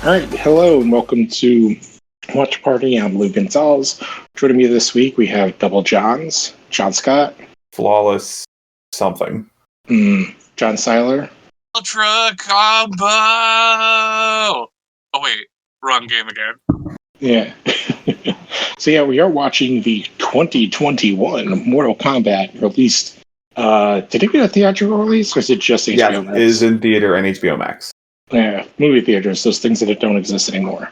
All right, hello and welcome to Watch Party. I'm Lou Gonzalez. Joining me this week, we have Double Johns, John Scott, Flawless something. John Seiler. Ultra Combo! Oh wait, wrong game again. Yeah. So yeah, we are watching the 2021 Mortal Kombat released. Did it get a theatrical release or is it just HBO Max? It is in theater and HBO Max. Yeah, movie theaters, those things that don't exist anymore.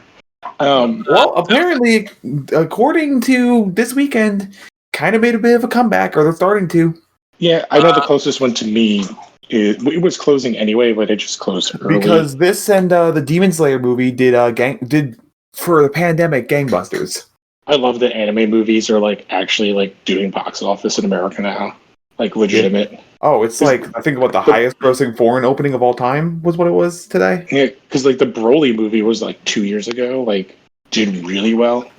Well, apparently, according to this weekend, kind of made a bit of a comeback, or they're starting to. Yeah, I know the closest one to me, it was closing anyway, but it just closed early. Because this and the Demon Slayer movie did for the pandemic gangbusters. I love that anime movies are actually doing box office in America now, legitimate. Yeah. Oh, it's I think the highest grossing foreign opening of all time was what it was today. Yeah, because the Broly movie was 2 years ago, did really well.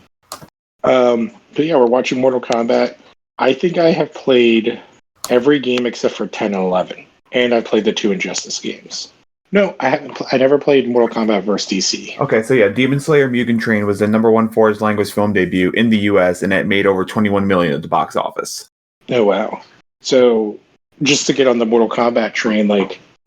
But yeah, we're watching Mortal Kombat. I think I have played every game except for 10 and 11, and I've played the 2 Injustice games. No, I haven't. I never played Mortal Kombat vs. DC. Okay, so yeah, Demon Slayer Mugen Train was the #1 foreign language film debut in the U.S. and it made over $21 million at the box office. Oh wow! So just to get on the Mortal Kombat train,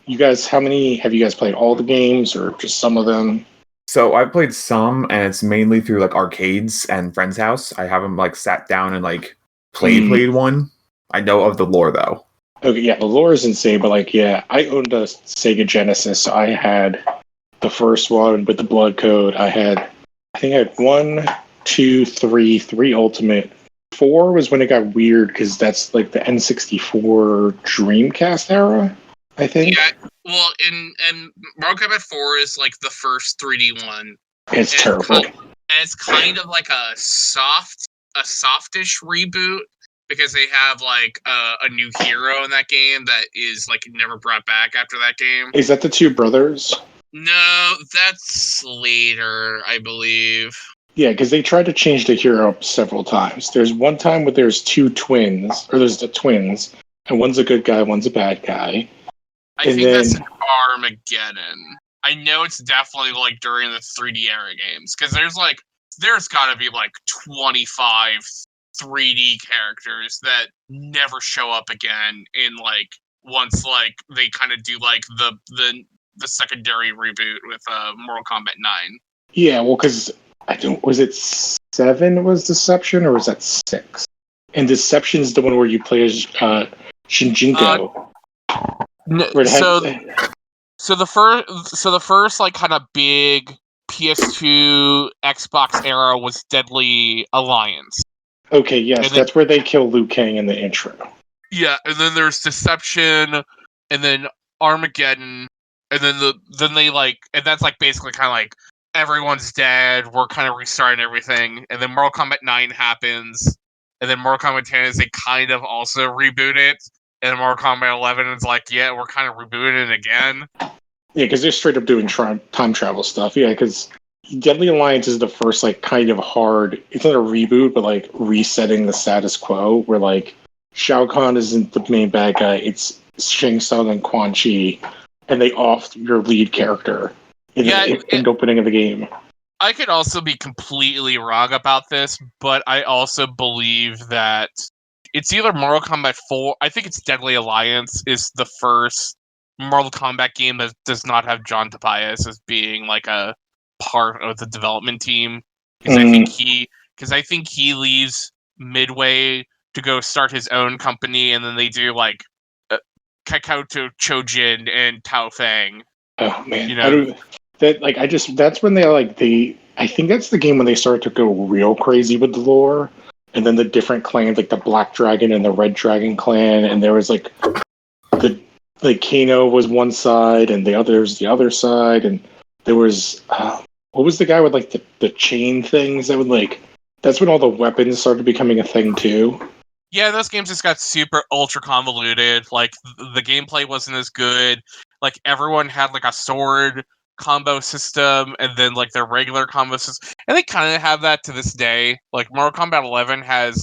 you guys, how many have you guys played? All the games or just some of them? So I've played some, and it's mainly through arcades and friends' house. I haven't sat down and played one. I know of the lore though. Okay, yeah, the lore is insane, but yeah, I owned a Sega Genesis, so I had the first one with the blood code. I think I had 1, 2, 3 Ultimate. 4 was when it got weird because that's the N64 Dreamcast era, I think. Yeah, well, in Mortal Kombat 4 is the first 3D one. It's terrible. It's kind of a softish reboot. Because they have a new hero in that game that is never brought back after that game. Is that the 2 brothers? No, that's later, I believe. Yeah, because they tried to change the hero several times. There's one time where there's 2 twins, or there's the twins, and one's a good guy, one's a bad guy. I think that's an Armageddon. I know it's definitely during the 3D era games because there's got to be 25 3D characters that never show up again in once they kind of do the secondary reboot with Mortal Kombat 9. Yeah, well, because was it 7 was Deception or was that 6? And Deception is the one where you play as Shinjinko. So the first kind of big PS2 Xbox era was Deadly Alliance. Okay, yes, that's where they kill Liu Kang in the intro. Yeah, and then there's Deception, and then Armageddon, and then they and that's basically kind of everyone's dead, we're kind of restarting everything, and then Mortal Kombat 9 happens, and then Mortal Kombat 10 is they kind of also reboot it, and then Mortal Kombat 11 is yeah, we're kind of rebooting it again. Yeah, because they're straight up doing time travel stuff, yeah, because Deadly Alliance is the first kind of hard, it's not a reboot, but resetting the status quo where Shao Kahn isn't the main bad guy, it's Shang Tsung and Quan Chi, and they off your lead character in the opening of the game. I could also be completely wrong about this, but I also believe that it's either Mortal Kombat 4, I think it's Deadly Alliance is the first Mortal Kombat game that does not have John Tobias as being a part of the development team because I think he leaves midway to go start his own company, and then they do Kakato Chojin and Tao Feng. Oh man, that's when I think that's the game when they started to go real crazy with the lore, and then the different clans the Black Dragon and the Red Dragon clan, and there was Kano was one side and the other's the other side, and there was what was the guy with the chain things that would that's when all the weapons started becoming a thing too. Yeah, those games just got super ultra convoluted. The gameplay wasn't as good. Everyone had a sword combo system and then their regular combo system. And they kind of have that to this day. Mortal Kombat 11 has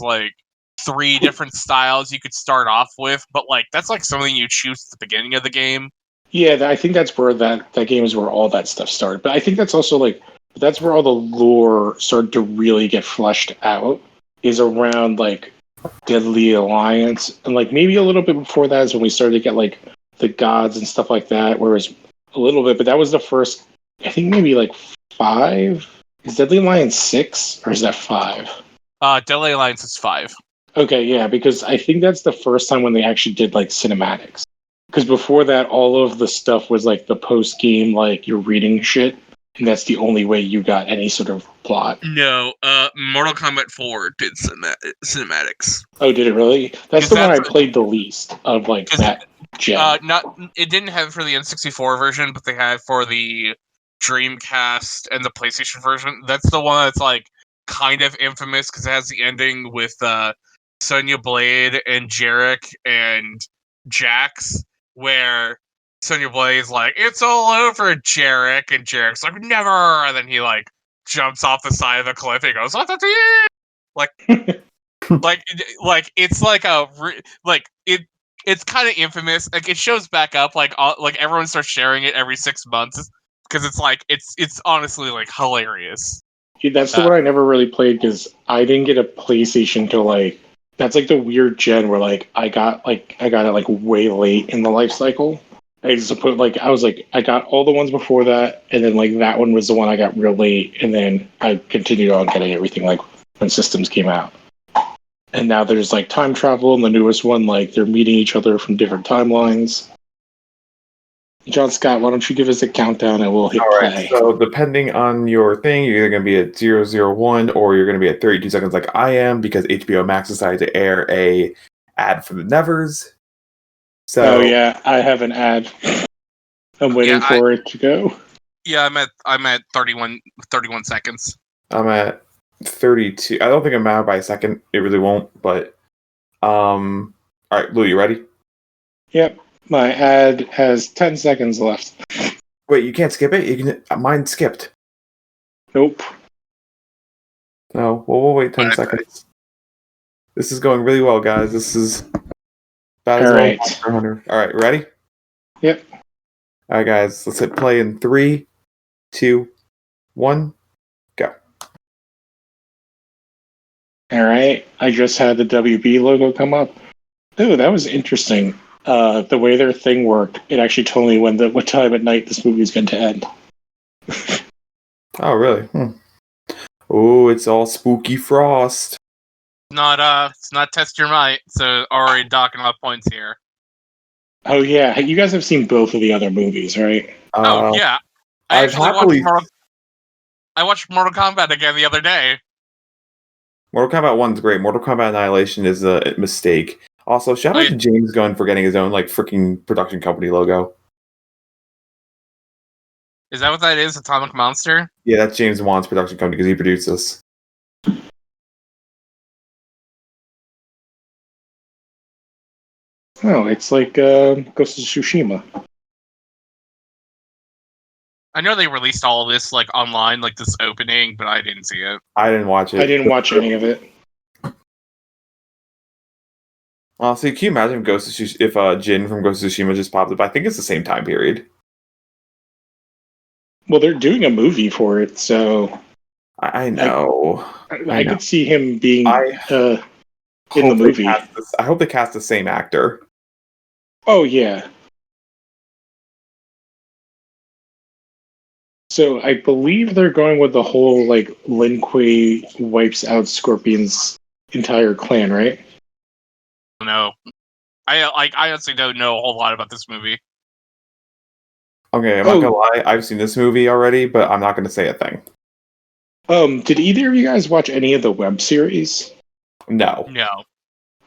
3 different styles you could start off with, but that's something you choose at the beginning of the game. Yeah, I think that's where that game is where all that stuff started. But I think that's also like that's where all the lore started to really get fleshed out is around like Deadly Alliance and like maybe a little bit before that is when we started to get like the gods and stuff like that. Whereas a little bit, but that was the first. I think maybe like 5. Is Deadly Alliance 6 or is that 5? Deadly Alliance is 5. Okay, yeah, because I think that's the first time when they actually did like cinematics. Because before that, all of the stuff was like the post game, like you're reading shit, and that's the only way you got any sort of plot. No, Mortal Kombat 4 did cinematics. Oh, did it really? That's 'Cause the one I that's- played the least of, like 'cause that gen. It didn't have it for the N64 version, but they had it for the Dreamcast and the PlayStation version. That's the one that's like kind of infamous because it has the ending with Sonya Blade and Jarek and Jax, where Sonya Blade's like, "It's all over, Jarek," and Jarek's like, "Never," and then he like jumps off the side of the cliff and goes, like, like it's like it's kind of infamous. Like it shows back up, like everyone starts sharing it every 6 months because it's like it's honestly like hilarious. That's the one I never really played because I didn't get a PlayStation till like that's like the weird gen where like I got it like way late in the life cycle. I just put like I was like I got all the ones before that, and then like that one was the one I got real late, and then I continued on getting everything like when systems came out. And now there's like time travel, and the newest one like they're meeting each other from different timelines. John Scott, why don't you give us a countdown and we'll hit All play. right. So depending on your thing, you're either going to be at 001 or you're going to be at 32 seconds, like I am, because HBO Max decided to air a ad for the Nevers. So Oh yeah, I have an ad. I'm waiting for it to go. Yeah, I'm at 31 seconds. I'm at 32. I don't think I'm out by a second. It really won't. But all right, Lou, you ready? Yep, my ad has 10 seconds left. Wait, you can't skip it. You can. Mine skipped. Nope. No, well, we'll wait 10 seconds. This is going really well, guys. This is about as well as Monster Hunter. All right, ready? Yep. All right, guys. Let's hit play in 3, 2, 1, go. All right. I just had the WB logo come up. Oh, that was interesting. The way their thing worked, it actually told me what time at night this movie is going to end. Oh, really? Oh, it's all spooky frost. It's not test your might. So already docking off points here. Oh yeah, you guys have seen both of the other movies, right? Oh yeah, I watched Mortal Kombat again the other day. Mortal Kombat 1's great. Mortal Kombat Annihilation is a mistake. Also, shout out to James Gunn for getting his own like freaking production company logo. Is that what that is? Atomic Monster? Yeah, that's James Wan's production company because he produced this. Oh, it's like Ghost of Tsushima. I know they released all of this like online, like this opening, but I didn't see it. I didn't watch it. I didn't watch any of it. Honestly, can you imagine if Jin from Ghost of Tsushima just popped up? I think it's the same time period. Well, they're doing a movie for it, so I know. I could see him being in the movie. I hope they cast the same actor. Oh yeah. So I believe they're going with the whole like Lin Kuei wipes out Scorpion's entire clan, right? No, I honestly don't know a whole lot about this movie. Okay, I'm not gonna lie. I've seen this movie already, but I'm not gonna say a thing. Did either of you guys watch any of the web series? No.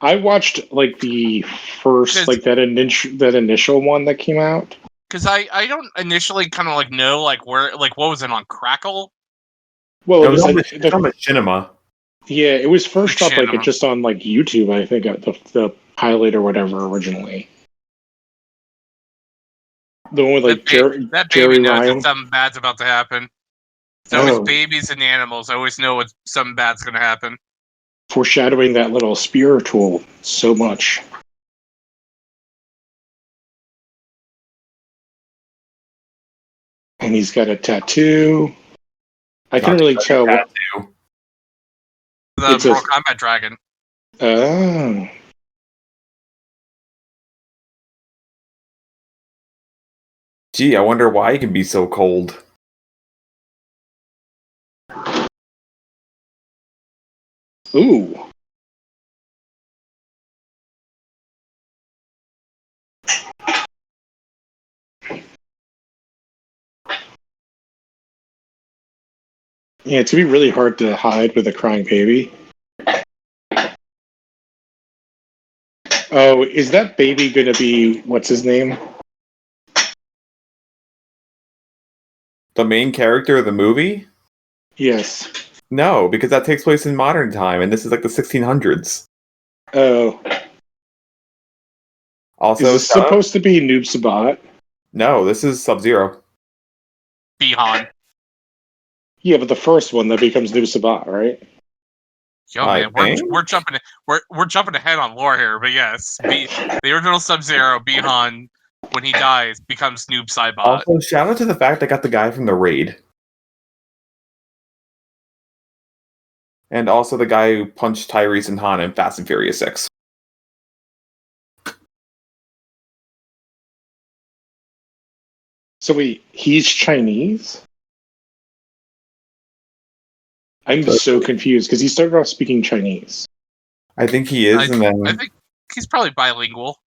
I watched like the first, like that initial one that came out. Because I don't initially kind of like know like where like what was it on Crackle? Well, it was on Machinima. Yeah, it was first up like just on like YouTube. I think the pilot or whatever originally. The one with like that baby knows Ryan. that something bad's about to happen. It's always babies and animals. I always know what something bad's going to happen. Foreshadowing that little spiritual so much. And he's got a tattoo. I couldn't really tell what. The It's a- Mortal Kombat dragon. Oh. Gee, I wonder why he can be so cold. Ooh. Yeah, it's gonna be really hard to hide with a crying baby. Oh, is that baby gonna be what's his name? The main character of the movie? Yes. No, because that takes place in modern time, and this is like the 1600s. Oh. Also, Is this supposed to be Noob Sabat? No, this is Sub-Zero. Bihan. Yeah, but the first one that becomes Noob Sabat, right? Yo, man, we're jumping we're jumping ahead on lore here, but yes, the original Sub-Zero, Bihan, when he dies, becomes Noob Saibot. Also, shout out to the fact I got the guy from the raid. And also the guy who punched Tyrese and Han in Fast and Furious 6. So wait, he's Chinese? I'm so confused because he started off speaking Chinese. I think he is, and then I think he's probably bilingual.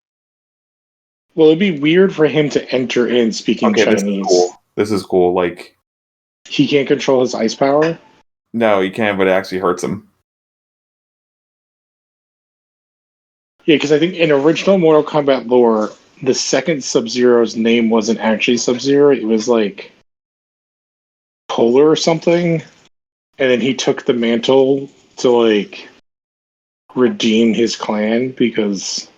Well, it'd be weird for him to enter in speaking Chinese. This is cool. Like, he can't control his ice power? No, he can, but it actually hurts him. Yeah, because I think in original Mortal Kombat lore, the second Sub-Zero's name wasn't actually Sub-Zero. It was like Polar or something. And then he took the mantle to like redeem his clan because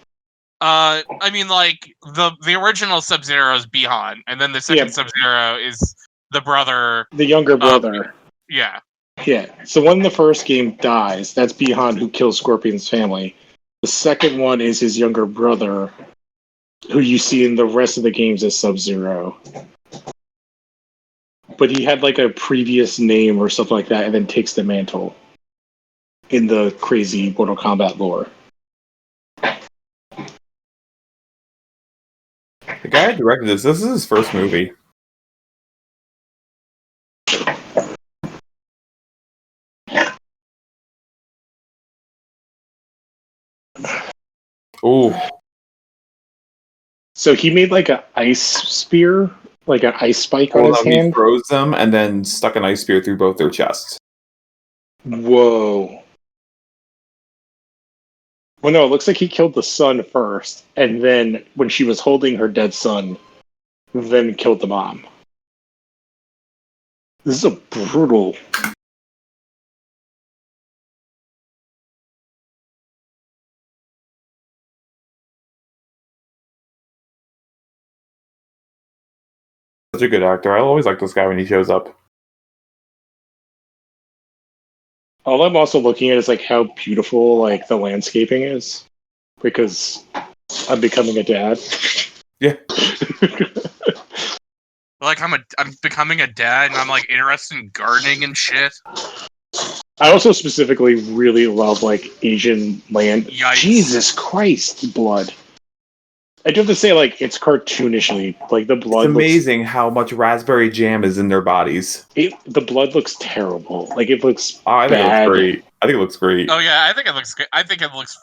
I mean, like the original Sub-Zero is Bihan, and then the second Sub-Zero is the brother, the younger brother. Yeah. Yeah. So when the first game dies, that's Bihan who kills Scorpion's family. The second one is his younger brother, who you see in the rest of the games as Sub-Zero. But he had like a previous name or something like that, and then takes the mantle in the crazy Mortal Kombat lore. The guy who directed this is his first movie. Ooh. So he made like an ice spear, like an ice spike on his hand. He froze them and then stuck an ice spear through both their chests. Whoa. Well, no, it looks like he killed the son first, and then when she was holding her dead son, then killed the mom. This is a brutal. Such a good actor. I always like this guy when he shows up. All I'm also looking at is like how beautiful like the landscaping is, because I'm becoming a dad. Yeah. Like I'm becoming a dad, and I'm like interested in gardening and shit. I also specifically really love like Asian land. Yikes. Jesus Christ, blood. I do have to say, like, it's cartoonishly, like the blood. It's amazing how much raspberry jam is in their bodies. The blood looks terrible. Like it looks. I think bad. it looks great. I think it looks great. Oh yeah, I think it looks good. I think it looks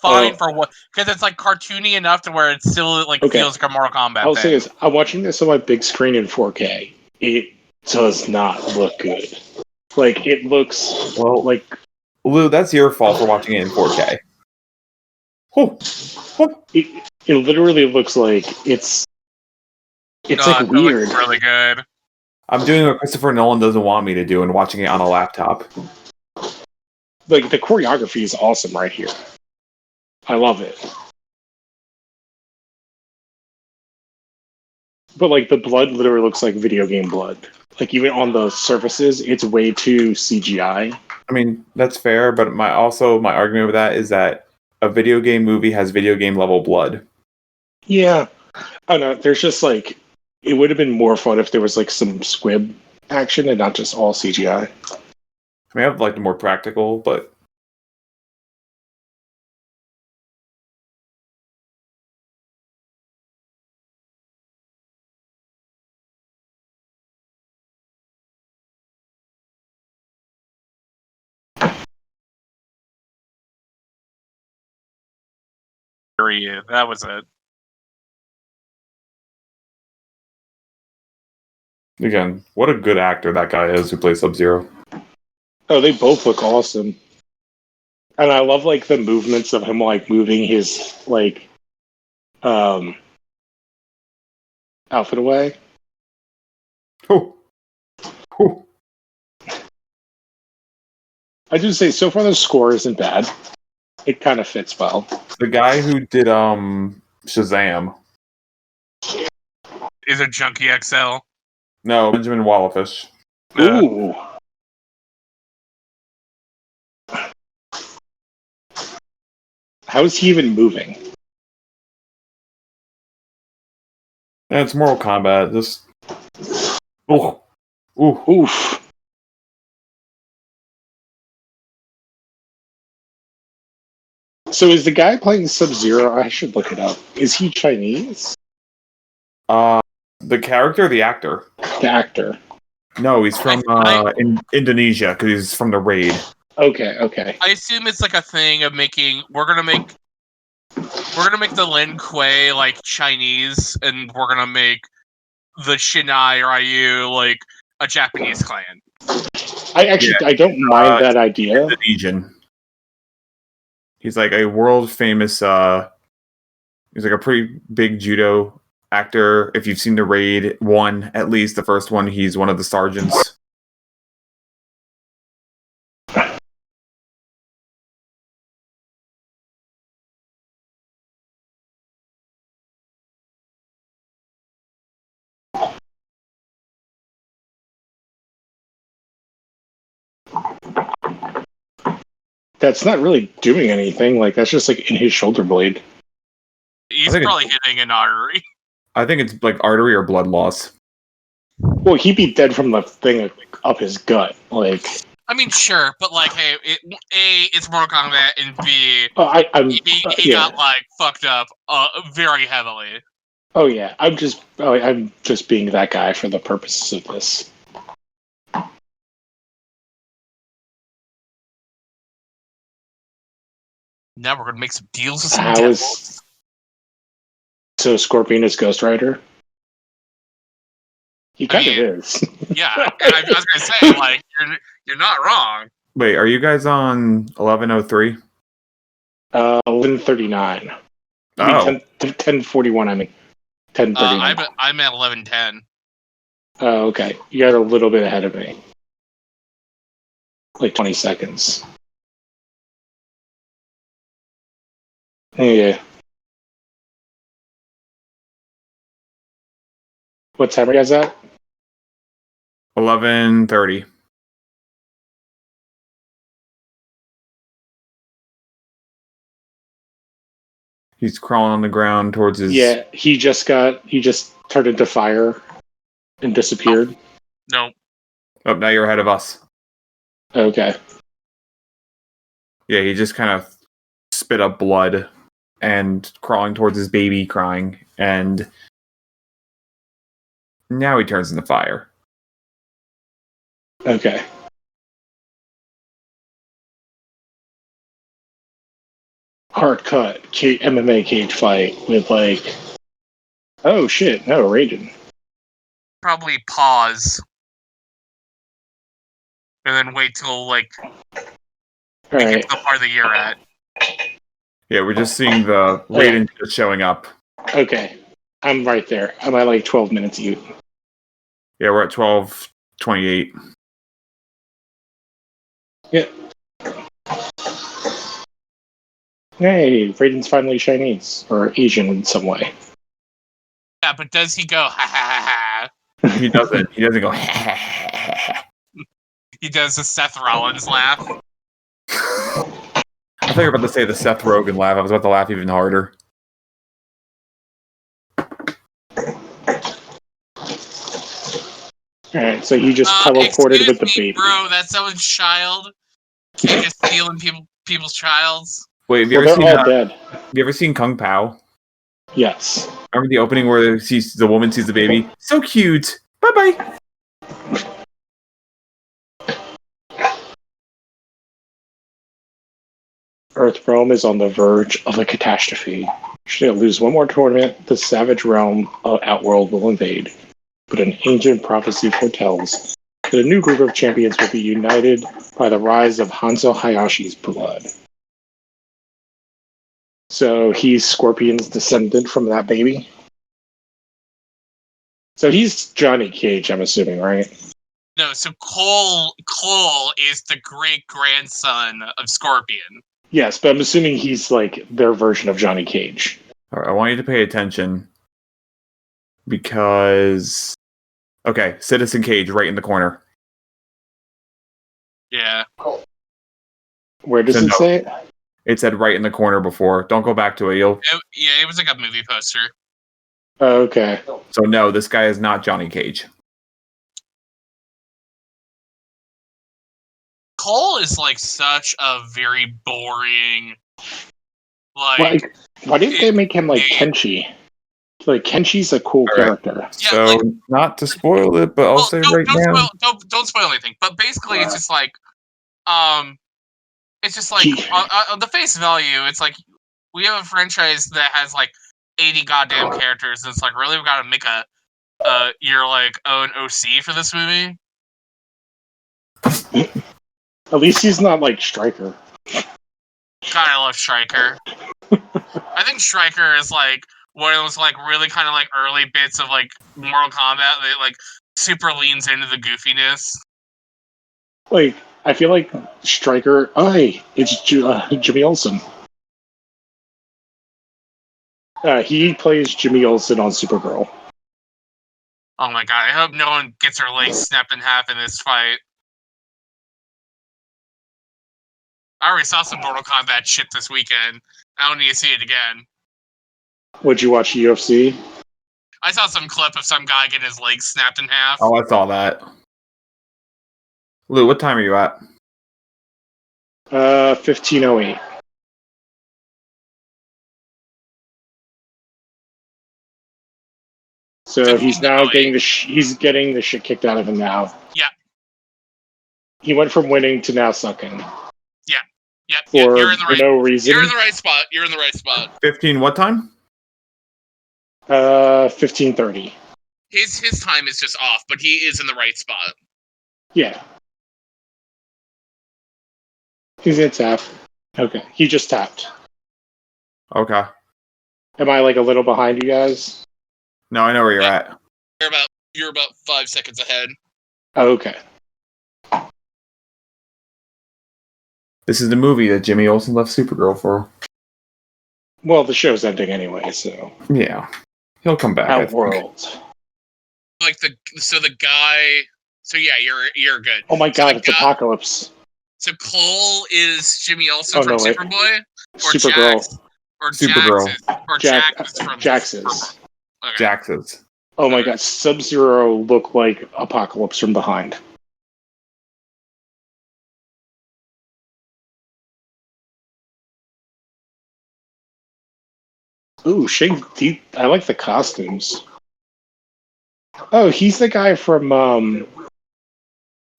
fine for what, because it's like cartoony enough to where it still like feels like a Mortal Kombat. I'll say this: I'm watching this on my big screen in 4K. It does not look good. Like it looks like. Lou, that's your fault for watching it in 4K. It literally looks like it's like weird. It looks really good. I'm doing what Christopher Nolan doesn't want me to do and watching it on a laptop. Like the choreography is awesome right here. I love it. But like the blood literally looks like video game blood. Like even on the surfaces, it's way too CGI. I mean, that's fair, but my argument with that is that a video game movie has video game level blood. Yeah. I don't know. There's just like it would have been more fun if there was like some squib action and not just all CGI. I mean, I'd like the more practical, but Period. That was it. again, what a good actor that guy is who plays Sub-Zero. Oh, they both look awesome. And I love like the movements of him like moving his like outfit away. Oh. Oh. I do say so far the score isn't bad. It kind of fits well. The guy who did Shazam. Is it Junkie XL? No, Benjamin Wallafish. Ooh. How is he even moving? And it's Mortal Kombat. Just ooh. Ooh. Oof. So is the guy playing Sub-Zero? I should look it up. Is he Chinese? The character, or the actor? The actor. No, he's from in Indonesia because he's from the raid. Okay. I assume it's like a thing of making. We're gonna make the Lin Kuei like Chinese, and we're gonna make the Shinai Ryu like a Japanese clan. I don't mind that idea. Indonesian. He's like a world famous. He's like a pretty big judo actor. If you've seen the Raid 1, at least the first one, he's one of the sergeants. That's not really doing anything. Like that's just like in his shoulder blade. He's probably hitting an artery. I think it's like artery or blood loss. Well, he'd be dead from the thing up his gut. Like, I mean, sure, but like, hey, it's Mortal Kombat, and B, he got like fucked up very heavily. Oh yeah, I'm just being that guy for the purposes of this. Now we're gonna make some deals with some devils. So Scorpion is Ghost Rider? He kind of is. Yeah, I was gonna say, like, you're not wrong. Wait, are you guys on 1103? 1139. Oh. I mean, 1041. I mean, 1039. I'm at 1110. Oh, okay. You got a little bit ahead of me, like 20 seconds. Yeah. What time are you guys at? 11:30. He's crawling on the ground towards his. Yeah, he just turned into fire and disappeared. No. Oh, now you're ahead of us. Okay. Yeah, he just kind of spit up blood and crawling towards his baby crying, and now he turns into fire. Okay. Hard cut, MMA cage fight with like, oh shit, no, Raiden. Probably pause. And then wait till, like, we get to the part that you're at. Yeah, we're just seeing the Raiden just showing up. Okay. I'm right there. I'm at like 12 minutes you. Yeah, we're at 12:28. Yeah. Hey, Raiden's finally Chinese or Asian in some way. Yeah, but does he go ha ha ha ha? He doesn't. He doesn't go. He does the Seth Rollins laugh. I thought you were about to say the Seth Rogen laugh. I was about to laugh even harder. Alright, so he just teleported with the excuse me, baby. bro, that's someone's child. Can't just stealing people's childs. Wait, have you Well, ever they're seen? all dead. Have you ever seen Kung Pao? Yes. Remember the opening where the woman sees the baby? So cute. Bye bye. Earth realm is on the verge of a catastrophe. Should it lose one more tournament, the savage realm of Outworld will invade. But an ancient prophecy foretells that a new group of champions will be united by the rise of Hanzo Hayashi's blood. So he's Scorpion's descendant from that baby. So he's Johnny Cage, I'm assuming, right? No, so Cole is the great grandson of Scorpion. Yes, but I'm assuming he's like their version of Johnny Cage. All right, I want you to pay attention because okay, Citizen Cage right in the corner. Yeah. Where does it say it? It said right in the corner before. Don't go back to it. It was like a movie poster. Oh, okay. So no, this guy is not Johnny Cage. Cole is like such a very boring. Like, why didn't they make him like Kenshi? Like Kenshi's a cool character. Yeah, so like, not to spoil it, but I'll say right now. Don't spoil anything. But basically, it's just like, it's just like on the face value, it's like we have a franchise that has like 80 goddamn characters, and it's like really we got to make your like own OC for this movie. At least he's not like Stryker. God, I love Stryker. I think Stryker is like one of those like really kind of like early bits of like Mortal Kombat that like super leans into the goofiness. Like, I feel like Stryker. Oh, hey, it's Jimmy Olsen. He plays Jimmy Olsen on Supergirl. Oh my god, I hope no one gets her legs snapped in half in this fight. I already saw some Mortal Kombat shit this weekend. I don't need to see it again. Would you watch UFC? I saw some clip of some guy getting his legs snapped in half. Oh, I saw that. Lou, what time are you at? 15:08. So he's now getting he's getting the shit kicked out of him now. Yeah. He went from winning to now sucking. Yeah. For you're in the right. No reason. You're in the right spot. You're in the right spot. 15. What time? 15:30. His time is just off, but he is in the right spot. Yeah. He's gonna tap. Okay. He just tapped. Okay. Am I like a little behind you guys? No, I know where you're at. You're about 5 seconds ahead. Oh, okay. This is the movie that Jimmy Olsen left Supergirl for. Well, the show's ending anyway, so. Yeah. He'll come back. Outworld. Like the guy. So yeah, you're good. Oh my god, so it's Apocalypse. So Cole is Jimmy Olsen from Superboy, or Supergirl. Jax, or Supergirl. Jax is from Jax's. Okay. Jax's. Oh my god, Sub-Zero looked like Apocalypse from behind. Ooh, Shane, I like the costumes. Oh, he's the guy from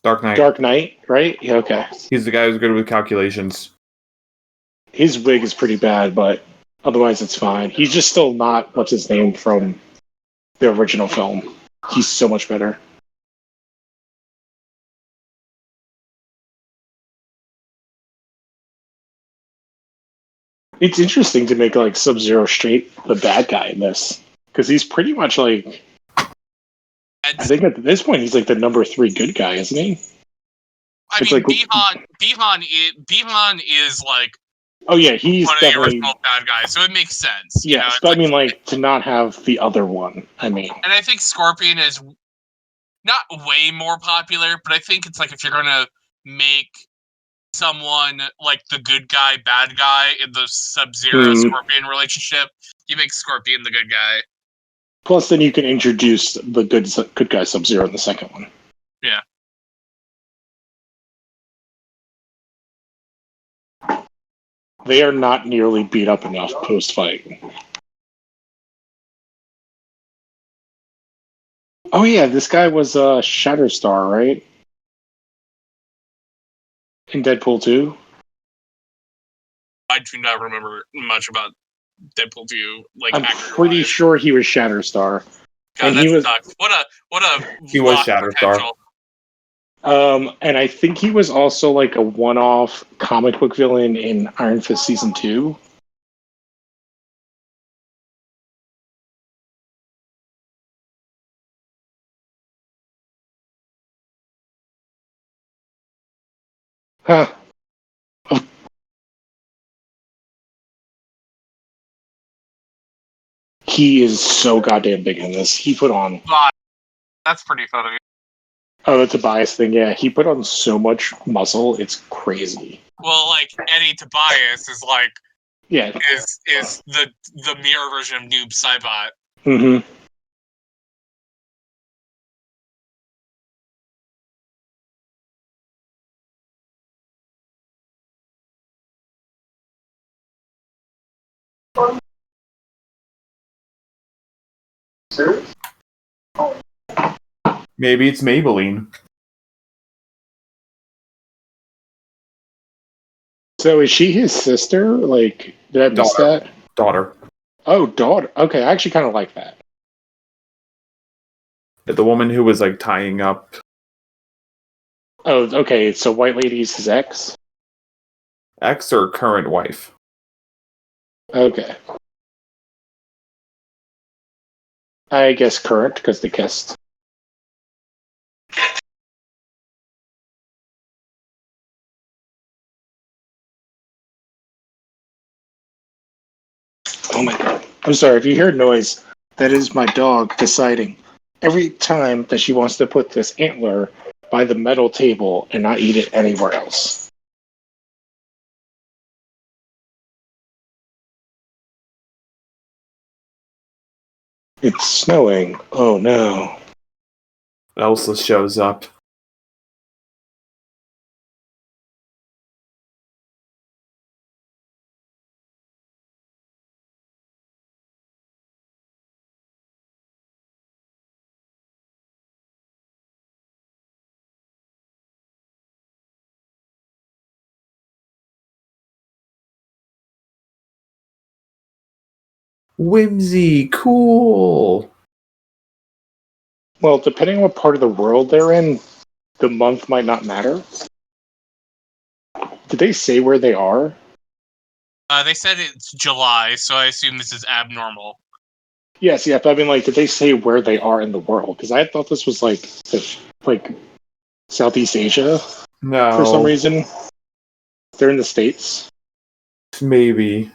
Dark Knight. Dark Knight, right? Yeah, okay. He's the guy who's good with calculations. His wig is pretty bad, but otherwise it's fine. He's just still not what's his name from the original film. He's so much better. It's interesting to make like Sub-Zero straight the bad guy in this, because he's pretty much like. I think at this point he's like the number 3 good guy, isn't he? I mean, like, Bihan is like. Oh yeah, he's one definitely of the original bad guys, so it makes sense. Yes, but I mean, like to not have the other one. I mean, and I think Scorpion is not way more popular, but I think it's like if you're gonna make someone like the good guy, bad guy in the Sub-Zero Scorpion relationship, you make Scorpion the good guy. Plus, then you can introduce the good guy Sub-Zero in the second one. Yeah. They are not nearly beat up enough post-fight. Oh yeah, this guy was Shatterstar, right? In Deadpool 2? I do not remember much about Deadpool 2. Like, I'm pretty sure he was Shatterstar. God, and that he was sucks. What a He was lost Shatterstar. potential. And I think he was also like a one-off comic book villain in Iron Fist Season 2. Huh. He is so goddamn big in this. He put on... God, that's pretty funny. Oh, that's a bias thing, yeah. He put on so much muscle, it's crazy. Well, like, Eddie Tobias is like, Yeah. is the mirror version of Noob Saibot. Mm-hmm. Maybe it's Maybelline. So is she his sister? Like, did I miss that? Daughter. Oh, daughter. Okay, I actually kind of like that. The woman who was like tying up. Oh, okay. So White Lady's his ex? Ex or current wife. Okay. I guess current, because they kissed. Oh my god. I'm sorry, if you hear noise, that is my dog deciding every time that she wants to put this antler by the metal table and not eat it anywhere else. It's snowing. Oh no. Elsa shows up. Whimsy, cool. Well, depending on what part of the world they're in, the month might not matter. Did they say where they are? They said it's July, so I assume this is abnormal. Yes, yeah, but I mean, like, did they say where they are in the world? Because I thought this was like Southeast Asia No. for some reason. They're in the States. Maybe.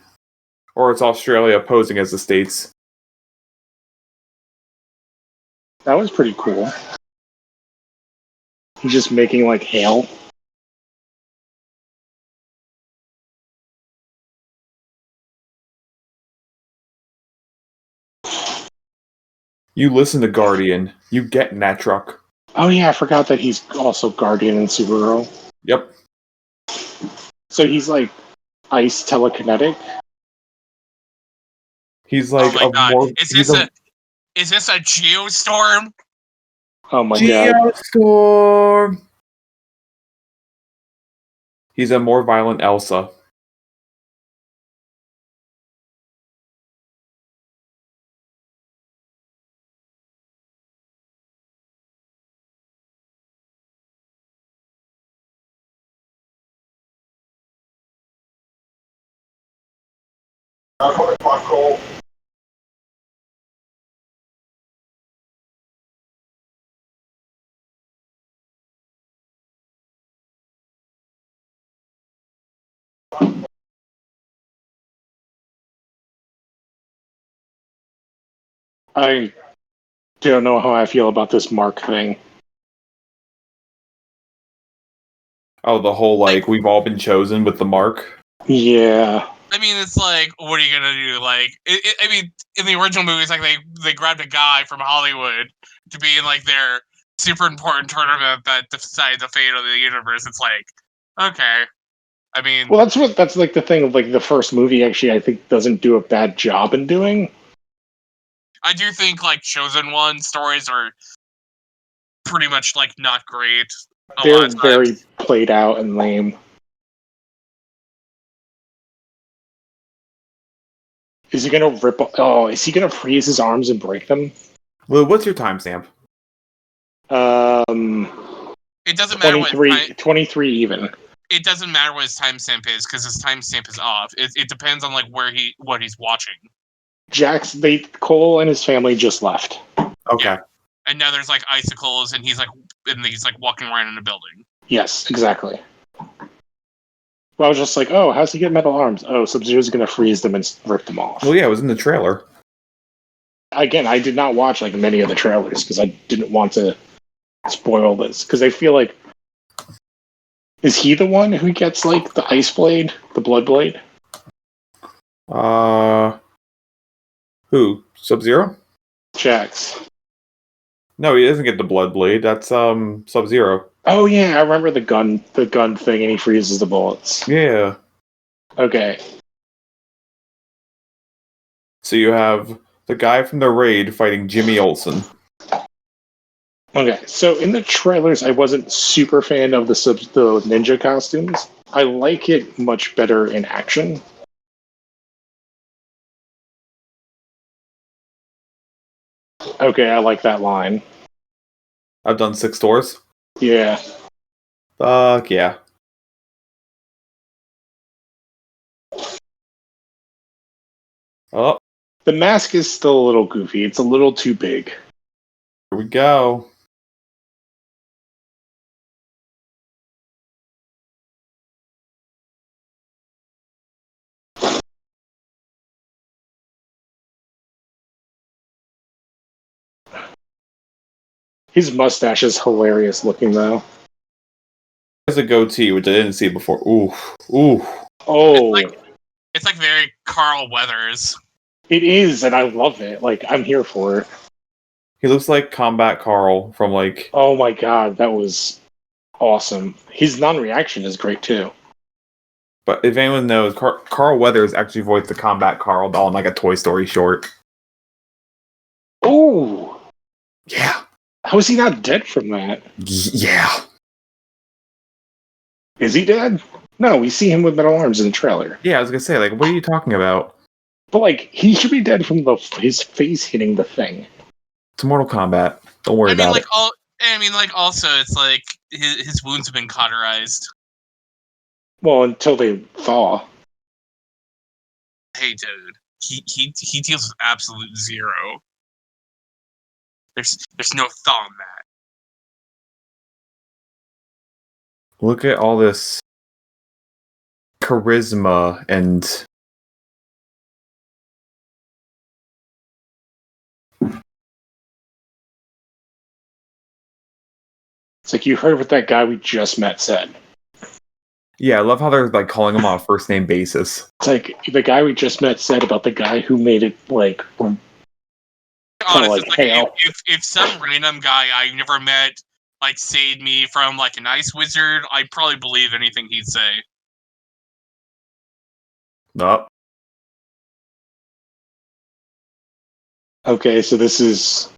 Or it's Australia posing as the States. That was pretty cool. He's just making like hail. You listen to Guardian. You get in that truck. Oh yeah, I forgot that he's also Guardian and Supergirl. Yep. So he's like ice telekinetic. He's like oh my god. more. Is this a geostorm? Oh my god. Geostorm. He's a more violent Elsa. I don't know how I feel about this Mark thing. Oh, the whole like we've all been chosen with the mark. Yeah. I mean, it's like, what are you gonna do? Like, I mean, in the original movies, like they grabbed a guy from Hollywood to be in like their super important tournament that decides the fate of the universe. It's like, okay. I mean, Well, that's like the thing of like the first movie. Actually, I think doesn't do a bad job in doing. I do think like Chosen One stories are pretty much like not great a lot They're of times. very played out and lame. Is he gonna rip? Oh, is he gonna freeze his arms and break them? Lou, what's your timestamp? It doesn't matter what 23 even. it doesn't matter what his timestamp is because his timestamp is off. It depends on like what he's watching. Cole and his family just left. Okay. Yeah. And now there's like icicles, and he's like walking around in a building. Yes, exactly. Well, I was just like, oh, how's he get metal arms? Oh, Sub-Zero's gonna freeze them and rip them off. Well, yeah, it was in the trailer. Again, I did not watch like many of the trailers because I didn't want to spoil this. Because I feel like, is he the one who gets like the ice blade, the blood blade? Who? Sub-Zero? Jax. No, he doesn't get the blood blade. That's Sub-Zero. Oh yeah, I remember the gun thing, and he freezes the bullets. Yeah. Okay. So you have the guy from the raid fighting Jimmy Olsen. Okay, so in the trailers, I wasn't super fan of the ninja costumes. I like it much better in action. Okay, I like that line. I've done 6 stores. Yeah. Fuck yeah. Oh, The mask is still a little goofy. It's a little too big. here we go. His mustache is hilarious looking, though. There's a goatee, which I didn't see before. Ooh. Ooh. Oh, It's like very Carl Weathers. it is, and I love it. Like, I'm here for it. He looks like Combat Carl from like... Oh my god, that was awesome. His non-reaction is great, too. But if anyone knows, Carl Weathers actually voiced the Combat Carl doll in like a Toy Story short. Oh! Yeah. How is he not dead from that? Yeah. Is he dead? No, we see him with metal arms in the trailer. Yeah, I was gonna say, like, what are you talking about? But, like, he should be dead from his face hitting the thing. It's Mortal Kombat. Don't worry about it. Also, it's like his wounds have been cauterized. Well, until they thaw. Hey, dude, he deals with absolute zero. There's no thaw in that. Look at all this charisma and... It's like you heard what that guy we just met said. Yeah, I love how they're like calling him on a first name basis. It's like the guy we just met said about the guy who made it like Honestly, like hail. if some random guy I never met like saved me from like an ice wizard, I'd probably believe anything he'd say. Nope. Okay, so this is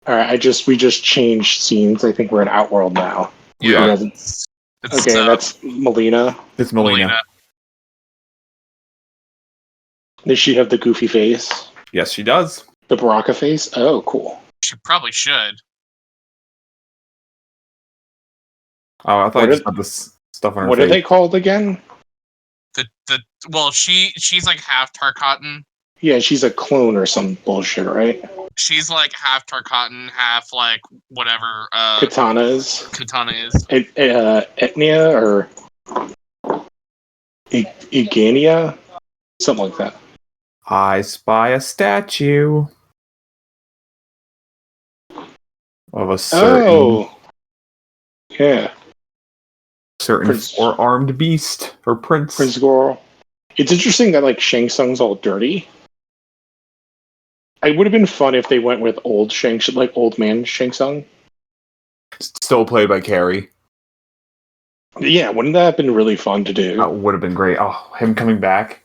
all right. We just changed scenes. I think we're in Outworld now. Yeah. Okay, that's Melina. It's Melina. Does she have the goofy face? Yes, she does. The Baraka face? Oh, cool. She probably should. Oh, I thought I just had this stuff on her What face. are they called again? She's like half Tarkatan. Yeah, she's a clone or some bullshit, right? She's like half Tarkatan, half like whatever Katana is. Etnia or Igania? Something like that. I spy a statue of a certain certain Prince- four-armed beast or prince. Prince Goro. It's interesting that like Shang Tsung's all dirty. It would have been fun if they went with old like old man Shang Tsung. Still played by Carrie. Yeah, wouldn't that have been really fun to do? That would have been great. Oh, him coming back.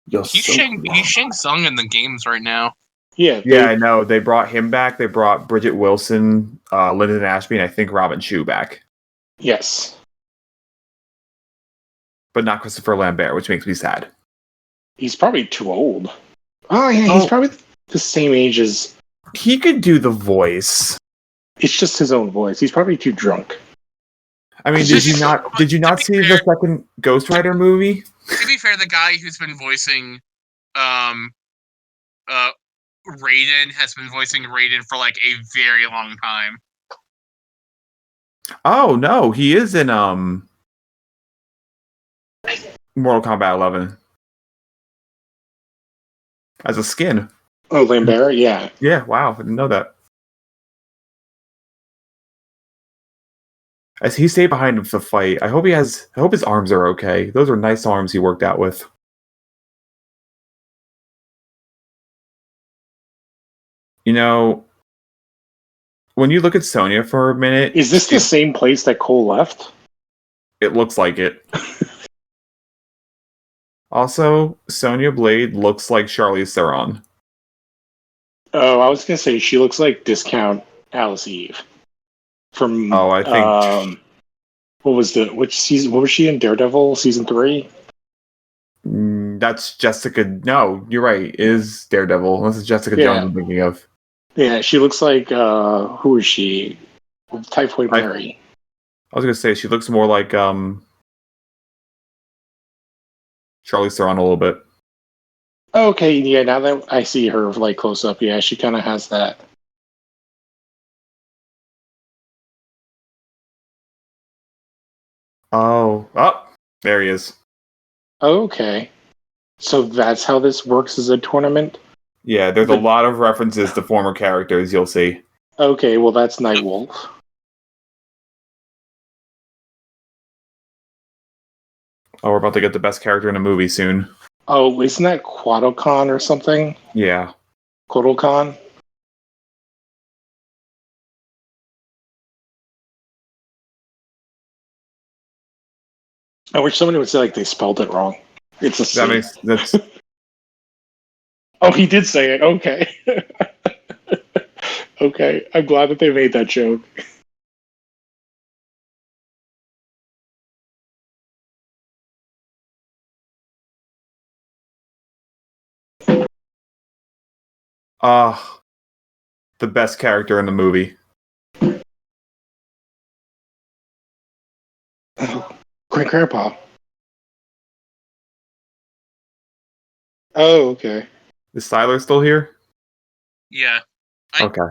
Yo, He's so Shang cool. he's Shang Tsung in the games right now. Yeah, Yeah, I know. They brought him back. They brought Bridget Wilson, Lyndon Ashby, and I think Robin Shou back. Yes. But not Christopher Lambert, which makes me sad. He's probably too old. Oh yeah, he's probably the same age as. He could do the voice. It's just his own voice. He's probably too drunk. I mean, did you not see the second Ghost Rider movie? To be fair, the guy who's been voicing Raiden has been voicing Raiden for like a very long time. Oh no, he is in Mortal Kombat 11 as a skin. Oh, Lambert, yeah. Yeah, wow, I didn't know that. As he stayed behind him for the fight, I hope his arms are okay. Those are nice arms he worked out with. You know, when you look at Sonya for a minute, Is this the same place that Cole left? it looks like it. Also, Sonya Blade looks like Charlize Theron. Oh, I was gonna say she looks like discount Alice Eve from. Oh, I think. Which season? What was she in Daredevil season 3? That's Jessica. No, you're right. Is Daredevil? This is Jessica Jones I'm thinking of. Yeah, she looks like who is she? Typhoid Mary. I was gonna say she looks more like Charlize Theron a little bit. Okay, yeah. Now that I see her like close up, yeah, she kind of has that. Oh, there he is. Okay, so that's how this works as a tournament. Yeah, there's a lot of references to former characters. You'll see. Okay, well that's Nightwolf. Oh, we're about to get the best character in a movie soon. Oh, isn't that Quadocon or something? Yeah. Quadocon? I wish somebody would say like they spelled it wrong. It's a C. That's. Oh, he did say it. Okay. Okay, I'm glad that they made that joke. The best character in the movie. Oh, Great Grandpa. Oh, okay. Is Styler still here? Yeah. Okay.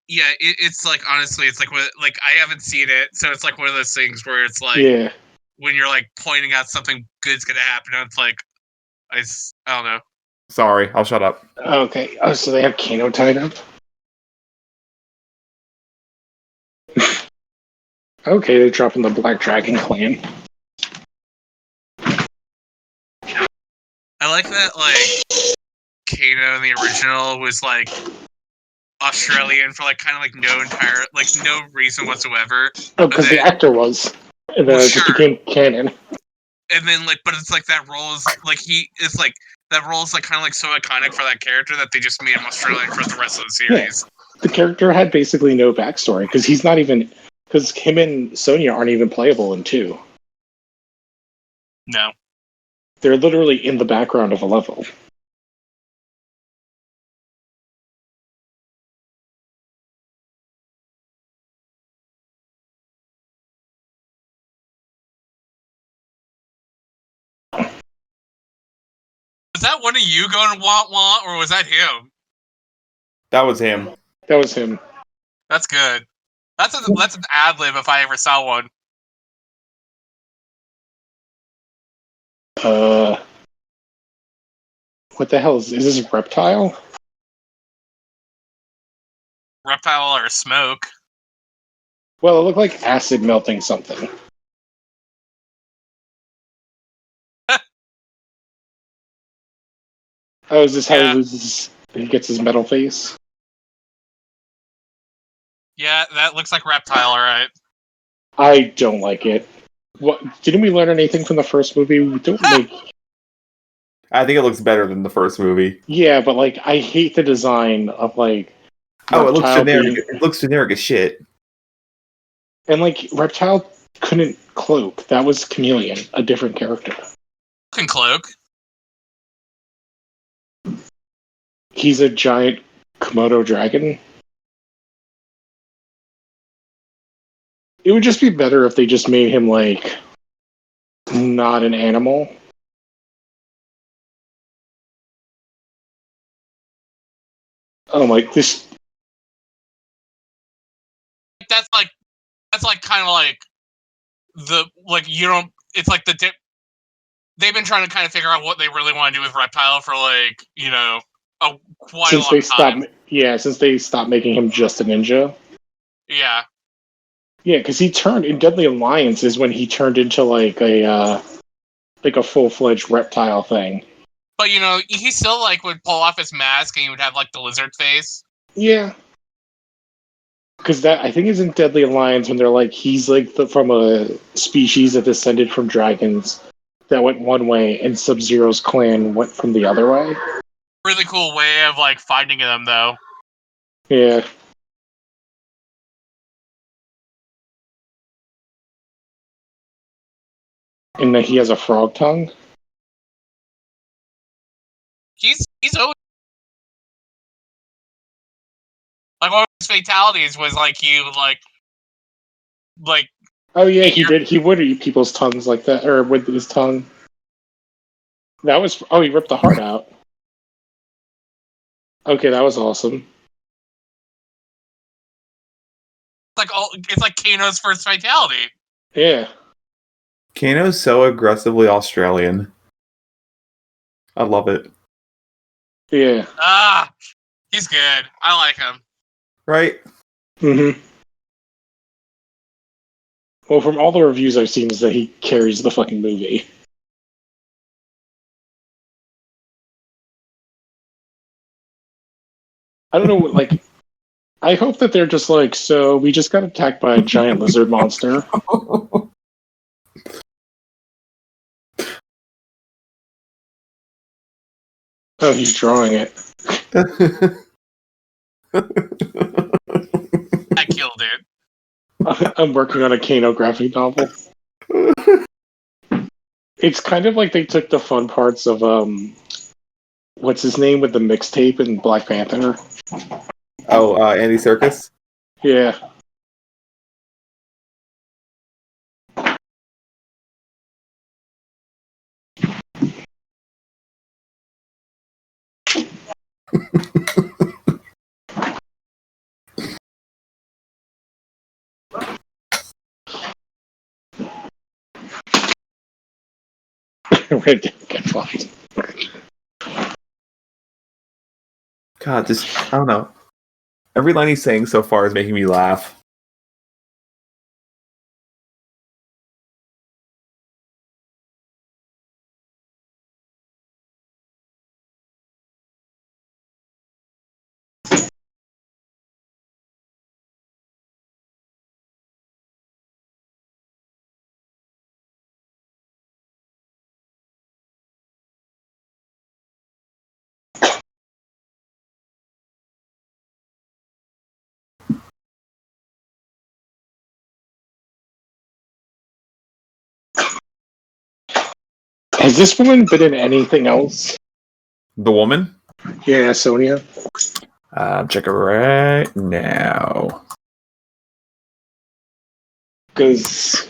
It's like honestly, it's like I haven't seen it, so it's like one of those things where it's like Yeah. when you're like pointing out something good's gonna happen, and it's like I don't know. Sorry, I'll shut up. Okay. Oh, so they have Kano tied up? Okay, they're dropping the Black Dragon clan. I like that like Kano in the original was like Australian for like kind of like no reason whatsoever. Oh, because the actor was. And then it just became canon. And then like, but it's like that role is like that role is like kind of like so iconic for that character that they just made him Australian for the rest of the series. Yeah. The character had basically no backstory because he's not even. Because him and Sonya aren't even playable in 2. No. They're literally in the background of a level. Was that one of you going wah, or was that him? That was him. That was him. That's good. That's an ad lib if I ever saw one. What the hell is this? Reptile? Reptile or Smoke? Well, it looked like acid melting something. Oh, is this how Yeah. he gets his metal face? Yeah, that looks like Reptile, alright. I don't like it. What didn't we learn anything from the first movie? We don't make. I think it looks better than the first movie. Yeah, but like I hate the design of like Oh, it looks Reptile generic. being, It looks generic as shit. and like Reptile couldn't cloak. That was Chameleon, a different character. Can cloak. He's a giant Komodo dragon. It would just be better if they just made him like not an animal. Oh my! This That's like kind of like the like you don't. It's like they've been trying to kind of figure out what they really want to do with Reptile for like quite a long time. Since they stopped making him just a ninja. Yeah. Yeah, because he turned in Deadly Alliance is when he turned into like a full-fledged reptile thing. But he still like would pull off his mask and he would have like the lizard face. Yeah, because that I think is in Deadly Alliance when they're like he's like from a species that descended from dragons that went one way, and Sub-Zero's clan went from the other way. Really cool way of like finding them though. Yeah. And then he has a frog tongue. He's always like one of his fatalities was like he would like Oh yeah, he did. He would eat people's tongues like that, or with his tongue. That was he ripped the heart out. Okay, that was awesome. it's like Kano's first fatality. Yeah. Kano's so aggressively Australian. I love it. Yeah. He's good. I like him. Right? Mm-hmm. Well, from all the reviews I've seen, is that he carries the fucking movie. I don't know, like, I hope that they're just like, so we just got attacked by a giant lizard monster. Oh, he's drawing it. I killed it. I'm working on a Kano graphic novel. It's kind of like they took the fun parts of what's his name with the mixtape in Black Panther. Oh, Andy Serkis? Yeah. Red Dead get fucked. God, just, I don't know. Every line he's saying so far is making me laugh. Has this woman been in anything else? The woman? Yeah, Sonia. Check it right now. Because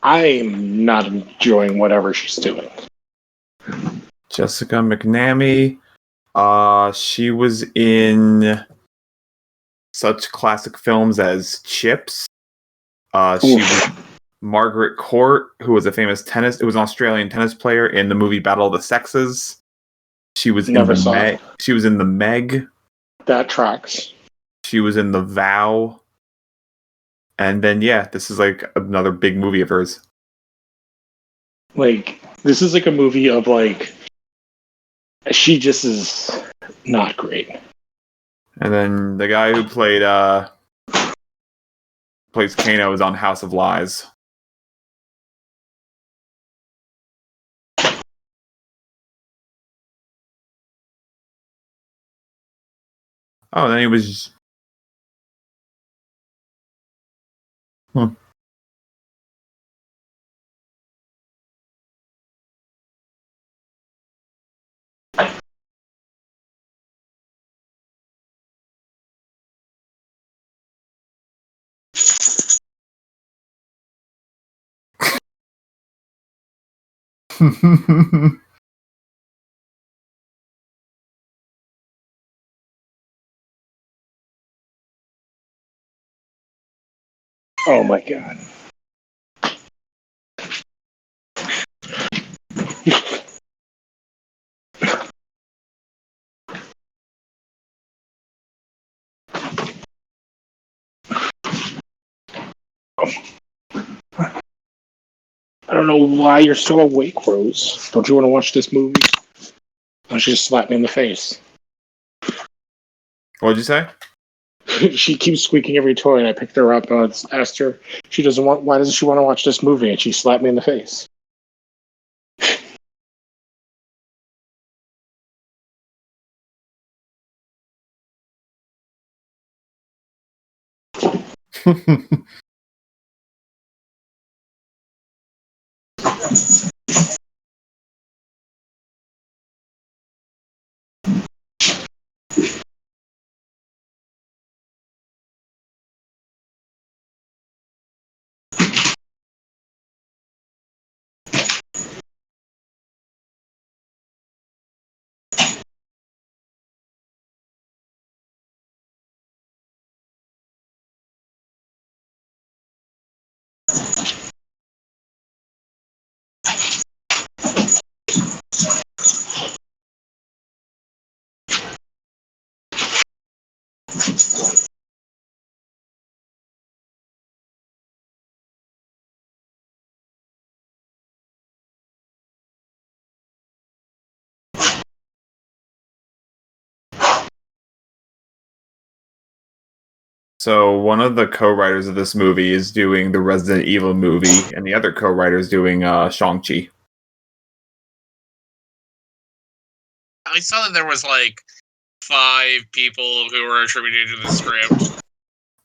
I'm not enjoying whatever she's doing. Jessica McNamee. She was in such classic films as Chips. She was Margaret Court, who was a famous it was an Australian tennis player in the movie Battle of the Sexes. She was Never saw it. She was in the Meg. That tracks. She was in The Vow. And then this is like another big movie of hers. Like, this is like a movie of like, she just is not great. And then the guy who plays Kano is on House of Lies. Oh, and then he was. Oh my god. I don't know why you're so awake, Rose. Don't you want to watch this movie? Oh, she just slapped me in the face. What'd you say? She keeps squeaking every toy, and I picked her up and asked her, why doesn't she want to watch this movie? And she slapped me in the face. So one of the co-writers of this movie is doing the Resident Evil movie, and the other co-writer is doing Shang-Chi. I saw that there was like 5 people who were attributed to the script.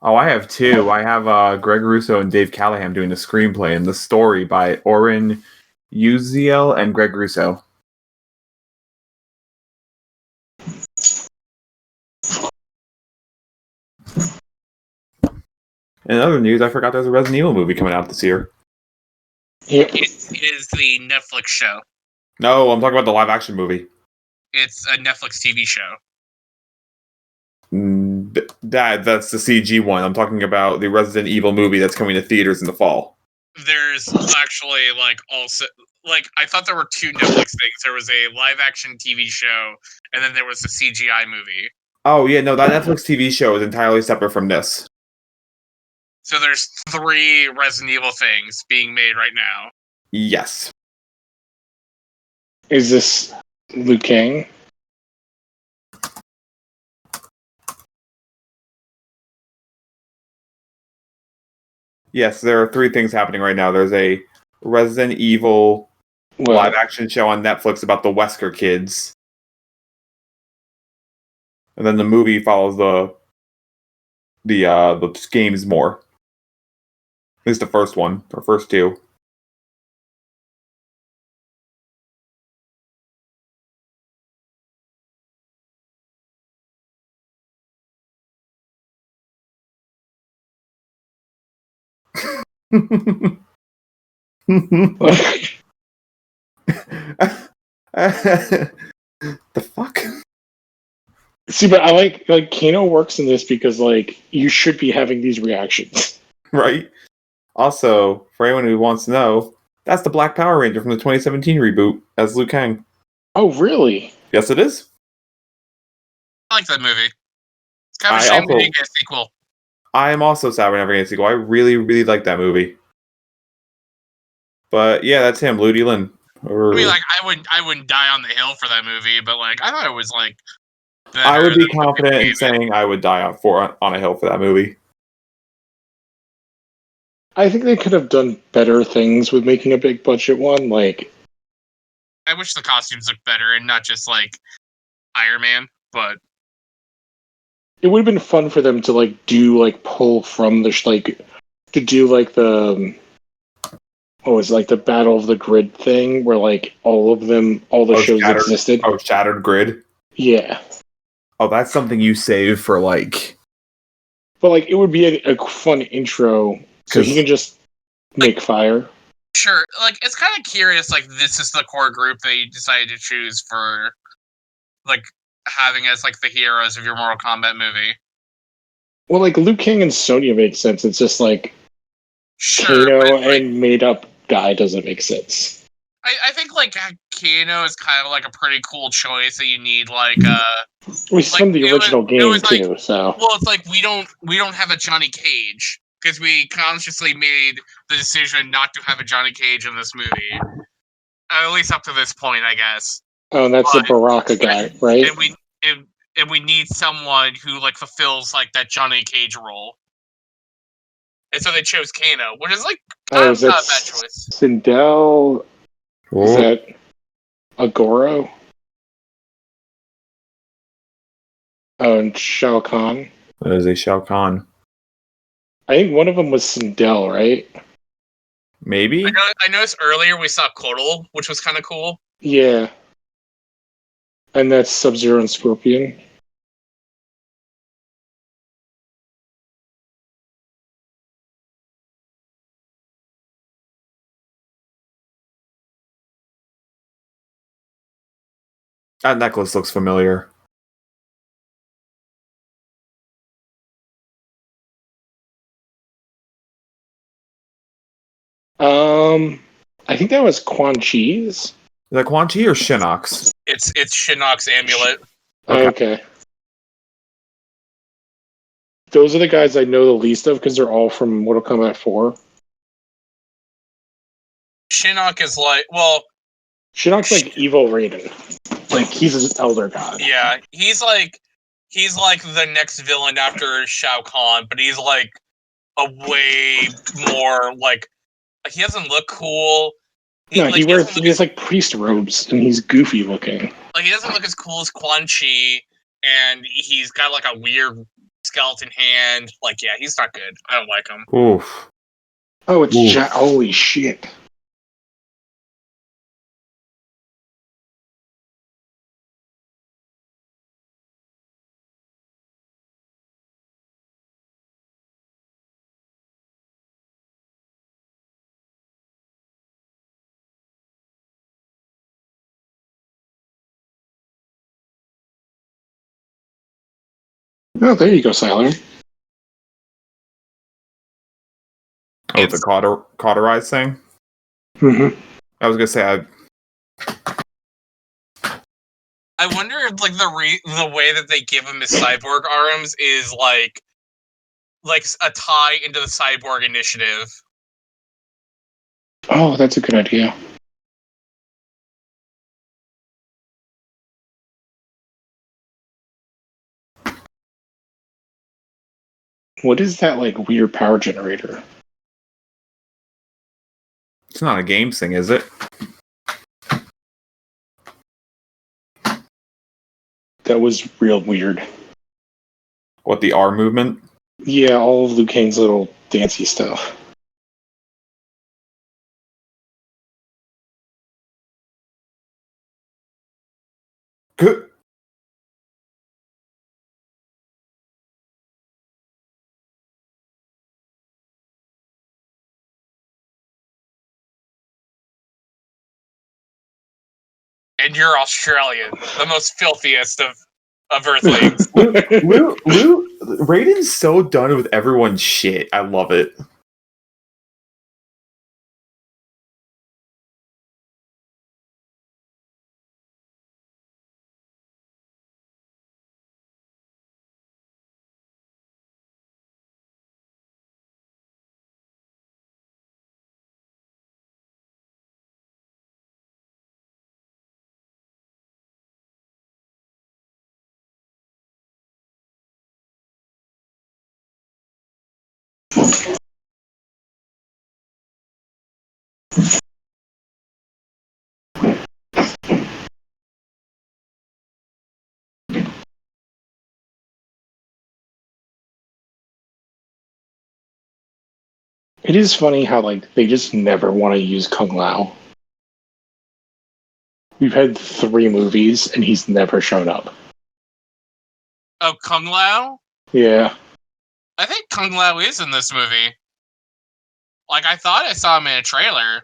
Oh, I have 2. I have Greg Russo and Dave Callahan doing the screenplay and the story by Oren Uziel and Greg Russo. In other news, I forgot there's a Resident Evil movie coming out this year. Yep. It is the Netflix show. No, I'm talking about the live-action movie. It's a Netflix TV show. That's the CG one. I'm talking about the Resident Evil movie that's coming to theaters in the fall. There's actually I thought there were 2 Netflix things. There was a live action TV show, and then there was a CGI movie. Oh yeah, no, that Netflix TV show is entirely separate from this. So there's 3 Resident Evil things being made right now. Yes. Is this Liu Kang? Yes, there are 3 things happening right now. There's a Resident Evil live action show on Netflix about the Wesker kids. And then the movie follows the games more. At least the first one, or first 2. The fuck? See, but I like Kano works in this because like you should be having these reactions. Right? Also, for anyone who wants to know, that's the Black Power Ranger from the 2017 reboot as Liu Kang. Oh, really? Yes, it is. I like that movie. It's kind of a shame we didn't get a sequel. I am also sad we're never getting a sequel. I really, really like that movie. But yeah, that's him, Ludi Lin. I mean, like, I wouldn't die on the hill for that movie, but like, I thought it was like better. I would be than what confident they in gave it. saying I would die on a hill for that movie. I think they could have done better things with making a big budget one. Like, I wish the costumes looked better and not just like Iron Man, but it would have been fun for them to like do like pull from the to do like the what was it, like the Battle of the Grid thing where like all the shows existed. Oh, Shattered Grid. Yeah, Oh, that's something you save for like. but like it would be a fun intro so he can just make fire. sure. Like, it's kind of curious. Like, this is the core group they decided to choose for like having as like the heroes of your Mortal Kombat movie. Well, like Liu Kang and Sonya makes sense. It's just like Sure, Kano but, like, and made up guy doesn't make sense. I think like Kano is kind of like a pretty cool choice that you need like He's from the original game was like, too, so well, it's like we don't have a Johnny Cage because we consciously made the decision not to have a Johnny Cage in this movie, at least up to this point, I guess. oh, and that's the Baraka guy, right? And we need someone who like fulfills like that Johnny Cage role. And so they chose Kano, which is like Oh, not is that a bad choice. Sindel? Is that Agoro? Oh, and Shao Kahn. That is a Shao Kahn. I think one of them was Sindel, right? Maybe. I noticed earlier we saw Kotal, which was kind of cool. Yeah. And that's Sub-Zero and Scorpion. That necklace looks familiar. I think that was Quan Chi's. Is that Quan Chi or Shinnok's? It's Shinnok's amulet. Okay. Those are the guys I know the least of because they're all from Mortal Kombat 4. Shinnok is like, well, Shinnok's like evil Raiden. Like, he's an elder god. yeah, he's like the next villain after Shao Kahn, but he's like a way more like he doesn't look cool. He has like priest robes and he's goofy looking. Like, he doesn't look as cool as Quan Chi, and he's got like a weird skeleton hand. Like, yeah, he's not good. I don't like him. Oof. Oh, it's holy shit. Oh, there you go, Siler. Oh, the cauterize thing? Mm-hmm. I was gonna say I wonder if like the way that they give him his cyborg arms is like a tie into the cyborg initiative. Oh, that's a good idea. What is that, like, weird power generator? it's not a games thing, is it? That was real weird. What, the R movement? Yeah, all of Liu Kang's little dancey stuff. Good. And you're Australian, the most filthiest of Earthlings. Raiden's so done with everyone's shit. I love it. It is funny how like they just never want to use Kung Lao. We've had 3 movies and he's never shown up. Oh, Kung Lao? Yeah. I think Kung Lao is in this movie. Like, I thought I saw him in a trailer.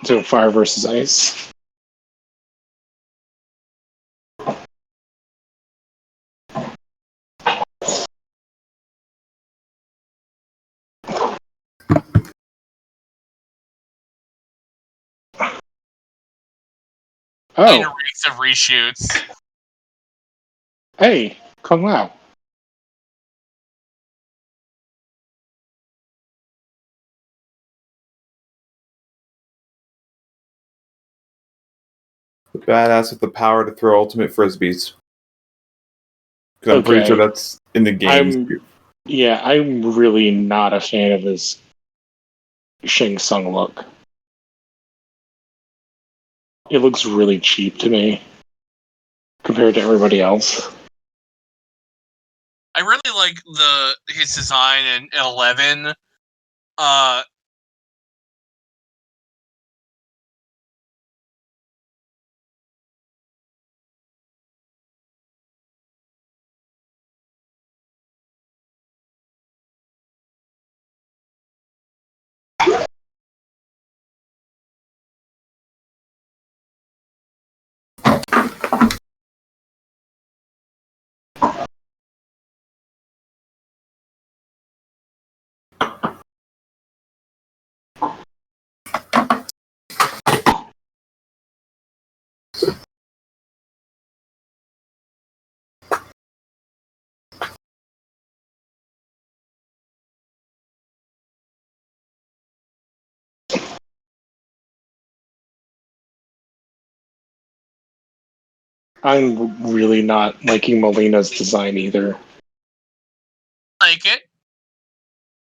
So Fire versus Ice. In a Oh, race of reshoots. hey, Kung Lao. The badass with the power to throw ultimate frisbees. Because I'm pretty sure Okay. that's in the games. I'm really not a fan of his Shang Tsung look. It looks really cheap to me compared to everybody else. I really like his design in 11. I'm really not liking Molina's design either. Like it.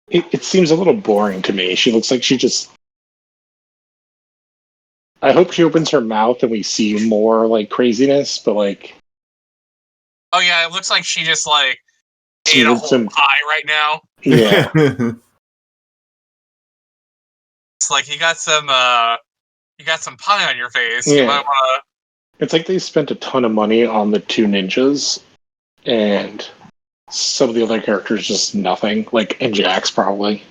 It seems a little boring to me. She looks like she just. I hope she opens her mouth and we see more like craziness, but like. Oh yeah, it looks like she just like She ate a did whole some. pie right now. Yeah. It's like you got some pie on your face. You Yeah. might want It's like they spent a ton of money on the 2 ninjas, and some of the other characters just nothing. Like, and Jax probably.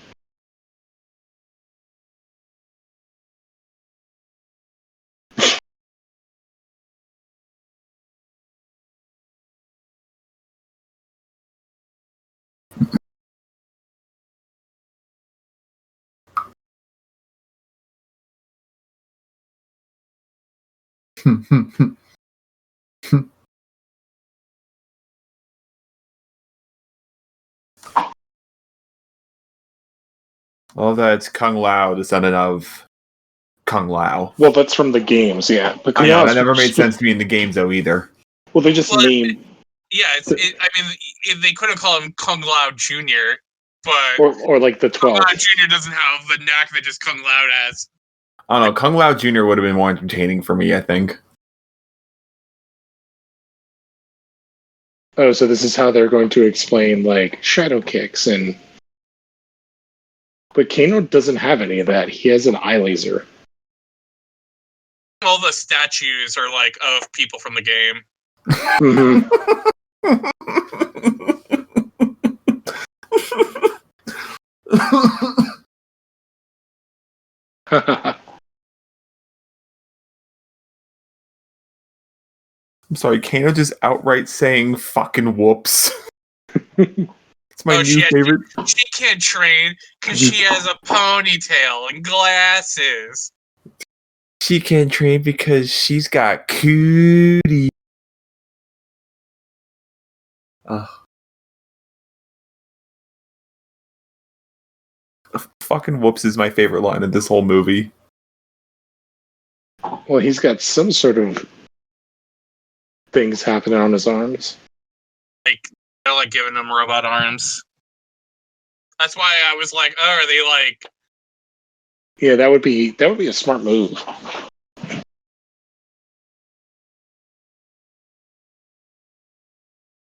Well, that's Kung Lao, descendant of Kung Lao. Well, that's from the games, yeah. But I know, Komat's that never made just- sense to me in the games, though, either. Well, they just Well, named. yeah. They couldn't call him Kung Lao Jr., but Or like the Kung 12. Lao Jr. doesn't have the knack that just Kung Lao has. I don't know, Kung Lao Jr. would have been more entertaining for me, I think. Oh, so this is how they're going to explain, like, shadow kicks and. But Kano doesn't have any of that. He has an eye laser. All the statues are like of people from the game. Mm-hmm. I'm sorry, Kano just outright saying fucking whoops. It's my new favorite. She can't train because she has a ponytail and glasses. She can't train because she's got cootie. Fucking whoops is my favorite line in this whole movie. Well, he's got some sort of things happening on his arms. Like they're like giving him robot arms. That's why I was like, oh, are they like? Yeah, that would be a smart move.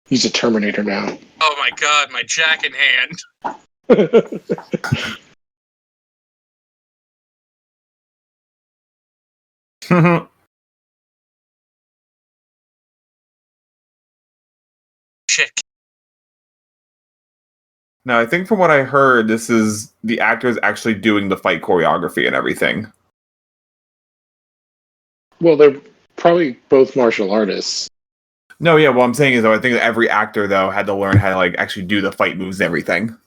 He's a Terminator now. Oh my god, my jack in hand. Shit. No, I think from what I heard, this is the actors actually doing the fight choreography and everything. Well, they're probably both martial artists. No, yeah, what I'm saying is though, I think that every actor though had to learn how to like actually do the fight moves and everything.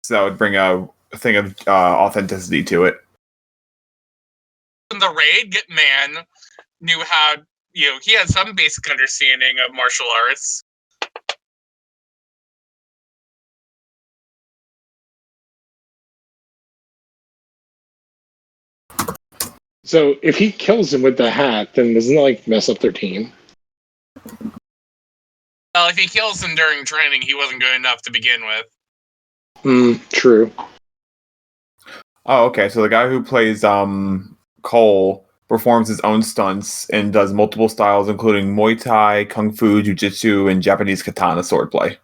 So that would bring a thing of authenticity to it. The raid man knew how. He had some basic understanding of martial arts. So if he kills him with the hat, then doesn't that like mess up their team? Well, if he kills him during training, he wasn't good enough to begin with. True. Oh, okay. So the guy who plays Cole performs his own stunts and does multiple styles, including Muay Thai, Kung Fu, Jiu-Jitsu, and Japanese katana swordplay.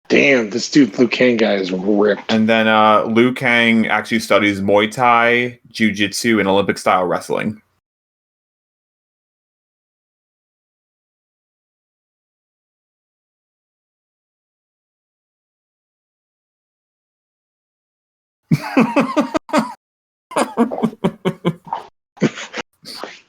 Damn, this dude Liu Kang guy is ripped. And then Liu Kang actually studies Muay Thai, Jiu-Jitsu, and Olympic-style wrestling.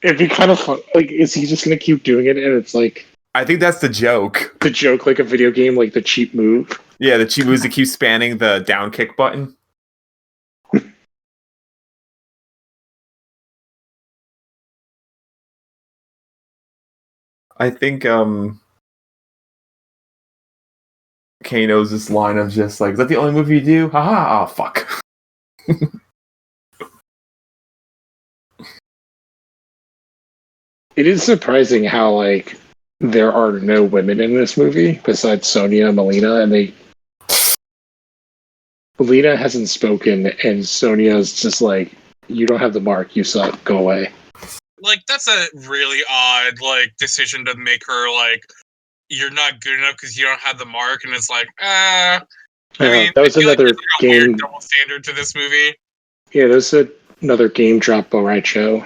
It'd be kind of fun. Like, is he just gonna keep doing it? And it's like I think that's the joke. the joke, like a video game, like the cheap move. Yeah, the cheap moves that keep spanning the down kick button. I think Kano's this line of just like, is that the only move you do? Haha, oh fuck. It is surprising how like there are no women in this movie besides Sonya and Melina, and Melina hasn't spoken, and Sonya's just like, "You don't have the mark. You suck. Go away." Like, that's a really odd decision to make her you're not good enough because you don't have the mark, and it's like, I mean, that was I feel another like there's a game. weird double standard to this movie. Yeah, there's another game drop Bo Show.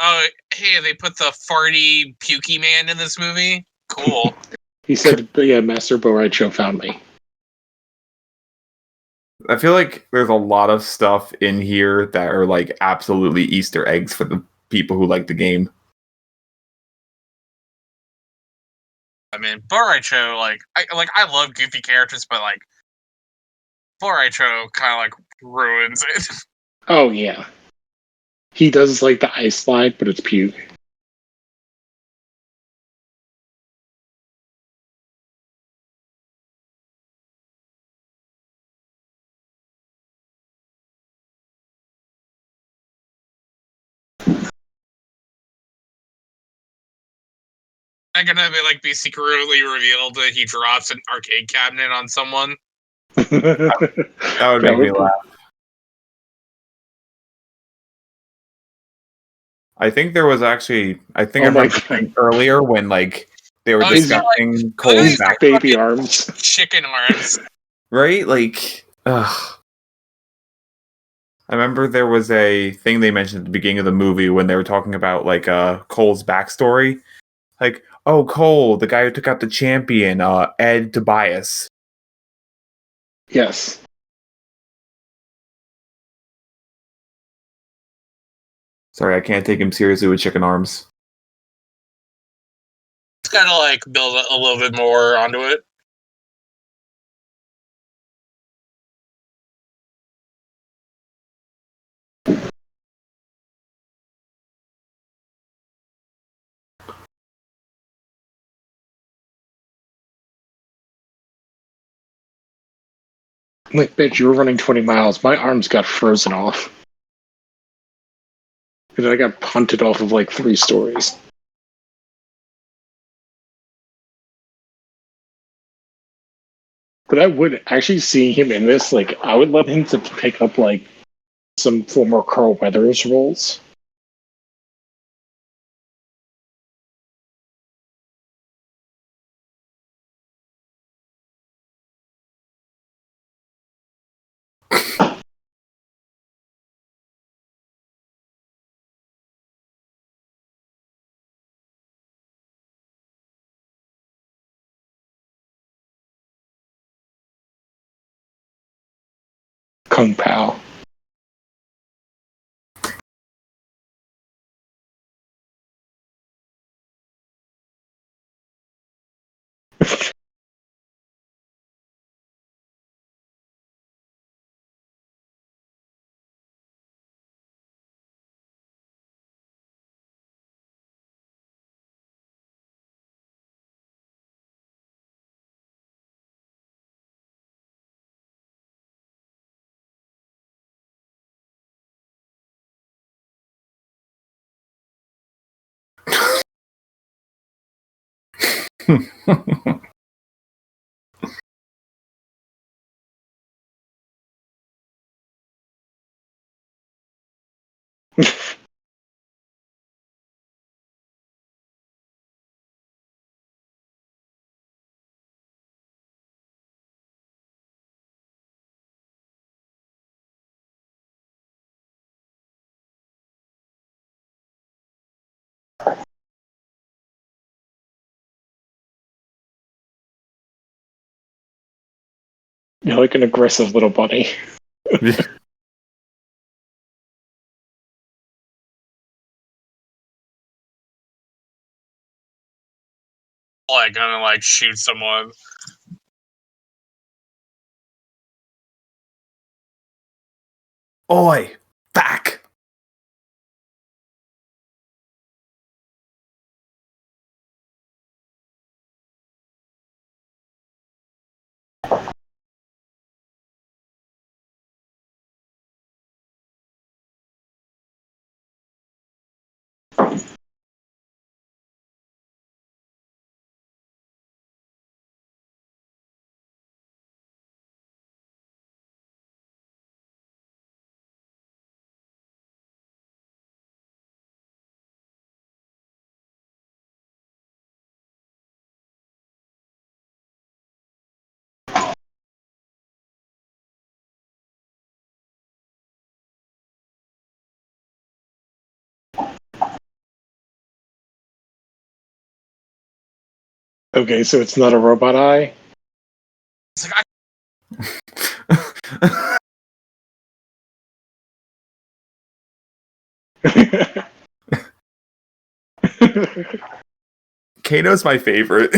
Oh, hey, they put the farty, pukey man in this movie? Cool. He said, "Yeah, Master Bo Show found me." I feel like there's a lot of stuff in here that are like absolutely Easter eggs for the people who like the game. I mean, Boraicho, I love goofy characters, but Boraicho kind of ruins it. Oh yeah, he does like the ice slide, but it's puke. Not gonna be secretly revealed that he drops an arcade cabinet on someone. That would make me laugh. I think there was actually, I think I remember earlier when they were discussing Cole's baby arms, chicken arms, right? Ugh. I remember there was a thing they mentioned at the beginning of the movie when they were talking about Cole's backstory. Like, oh, Cole, the guy who took out the champion, Ed Tobias. Yes. Sorry, I can't take him seriously with chicken arms. It's gotta build a little bit more onto it. I'm like, bitch, you were running 20 miles. My arms got frozen off. And then I got punted off of like 3 stories. But I would actually see him in this. Like, I would love him to pick up like some former Carl Weathers roles. Kung Pao. You're like an aggressive little bunny. Like, gonna like shoot someone. Oi, back. Okay, so it's not a robot eye. It's like, Kano's my favorite.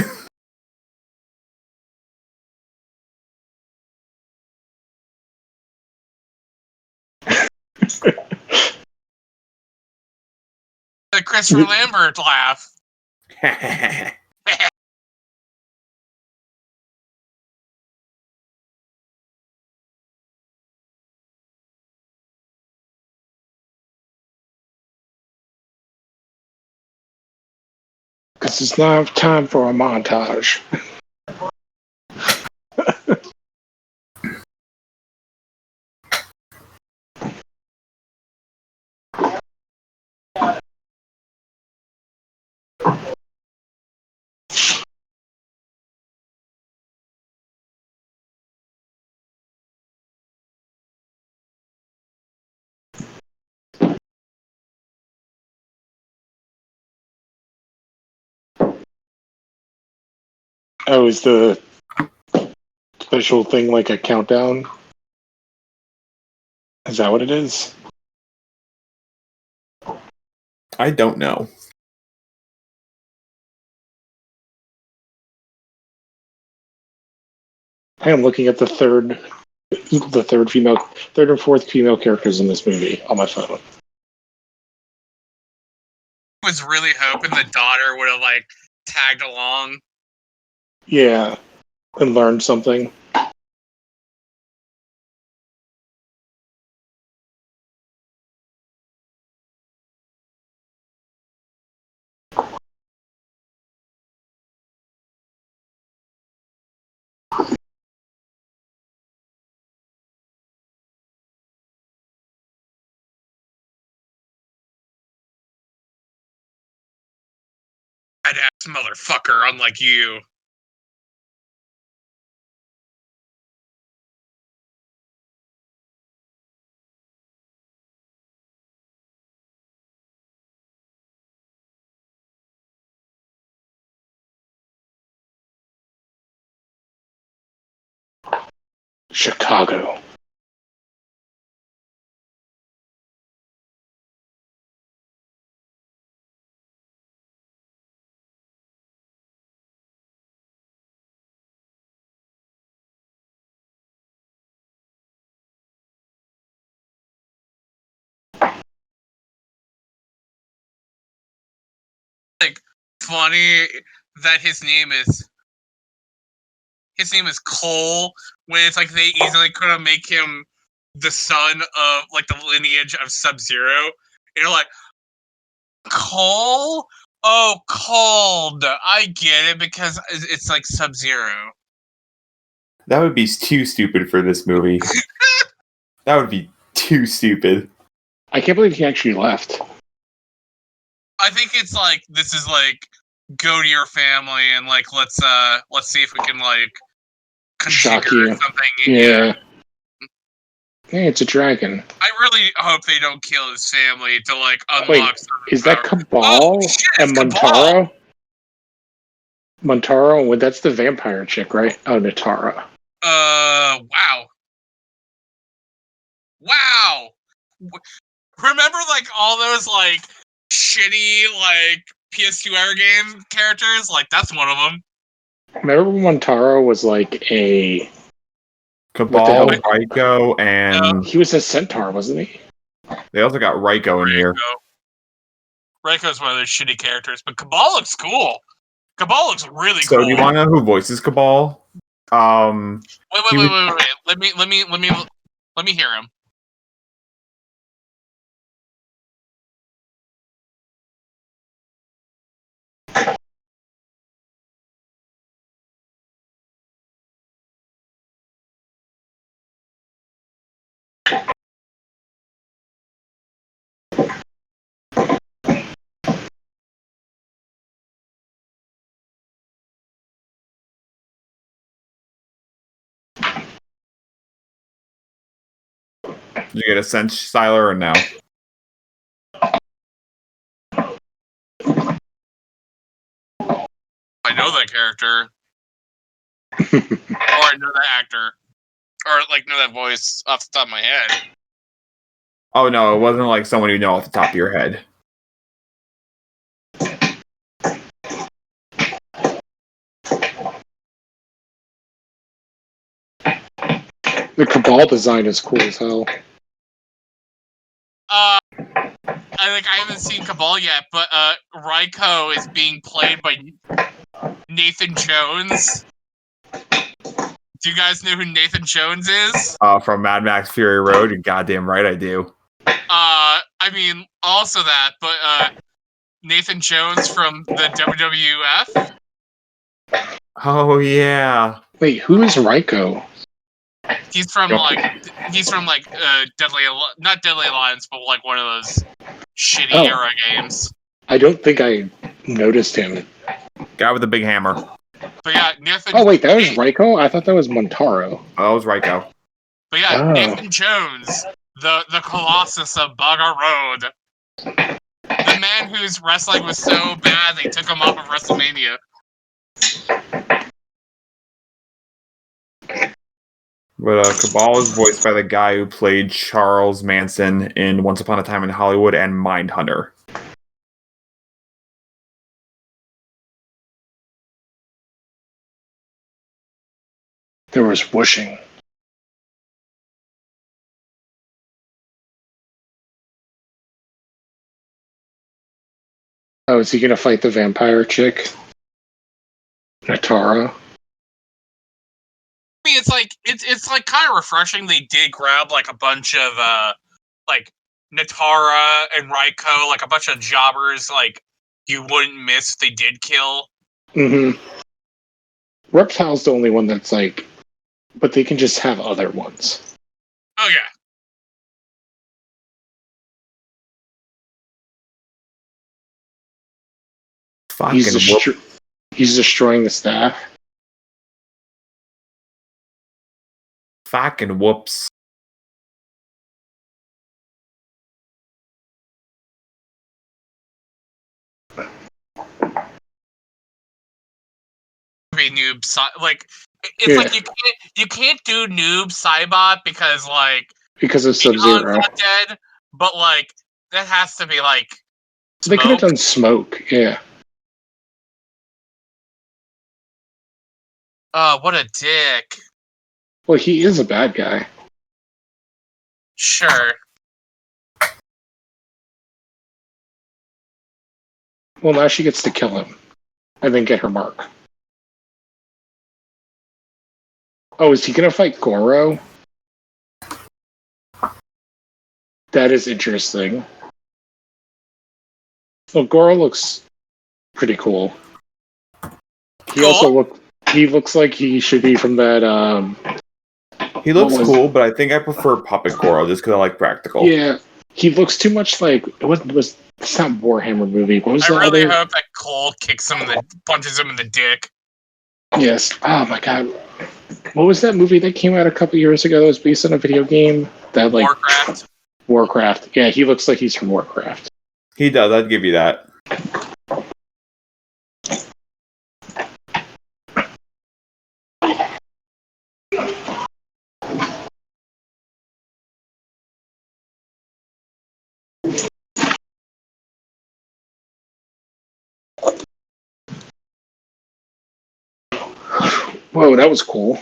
the Christopher Lambert laugh. Because it's not time for a montage. Oh, is the special thing like a countdown? Is that what it is? I don't know. I am looking at the third and fourth female characters in this movie on my phone. I was really hoping the daughter would have like tagged along. Yeah, and learned something. badass motherfucker, unlike you. Chicago. Funny that his name is Cole, when it's like they easily could have make him the son of like the lineage of Sub-Zero. And you're like, Cole? Oh, cold. I get it because it's like Sub-Zero. That would be too stupid for this movie. That would be too stupid. I can't believe he actually left. I think it's like this is like go to your family and like let's see if we can like Shock configure you. something. Yeah. Hey, it's a dragon. I really hope they don't kill his family to like unlock. Wait, is that Cabal and Montaro? Montaro, well, that's the vampire chick, right? Oh, Natara. Wow. Wow. Remember like all those like shitty like PS2 era game characters? Like that's one of them. Remember when Montaro was like a Cabal, Raiko, and he was a centaur, wasn't he? they also got Raiko in here. Raiko's one of those shitty characters, but Cabal looks cool. Cabal looks really So cool. do you want to know who voices Cabal? Wait. Let me hear him. Did you get a sense, Styler, or no? I know that character. Or I know that actor. Or like know that voice off the top of my head. Oh no, it wasn't like someone you know off the top of your head. The Cabal design is cool as hell. I haven't seen Cabal yet, but Raiko is being played by Nathan Jones. Do you guys know who Nathan Jones is? From Mad Max Fury Road. You're goddamn right, I do. I mean, also that, but Nathan Jones from the WWF. Oh yeah. Wait, who is Raiko? He's from not Deadly Alliance, but like one of those shitty era games. I don't think I noticed him. Guy with the big hammer. But yeah, Nathan. Oh wait, that was Raiko? I thought that was Montaro. Oh, that was Raiko. But yeah, Nathan Jones, the Colossus of Bugger Road. The man whose wrestling was so bad they took him off of WrestleMania. But Cabal is voiced by the guy who played Charles Manson in Once Upon a Time in Hollywood and Mindhunter. There was whooshing. Oh, is he gonna fight the vampire chick? Natara? I mean, it's like kind of refreshing. They did grab like a bunch of like Natara and Raiko, like a bunch of jobbers like you wouldn't miss if they did kill. Mm-hmm. Reptile's the only one that's like, but they can just have other ones. Oh yeah. He's destroying the staff. Fucking whoops. Be noob, like it's like you can't do noob Cybot because of Sub-Zero. Not dead, but like that has to be like They could have done Smoke, yeah. What a dick. Well, he is a bad guy. Sure. Well, now she gets to kill him and then get her mark. Oh, is he gonna fight Goro? That is interesting. Well, Goro looks pretty cool. He looks like he should be from that. He looks cool, but I think I prefer Puppet Goro just because I like practical. Yeah, he looks too much like it's not Warhammer movie. What was I really hope that Cole punches him in the dick. Yes. Oh my god. What was that movie that came out a couple years ago that was based on a video game? Warcraft. Warcraft. Yeah, he looks like he's from Warcraft. He does. I'd give you that. Whoa, that was cool.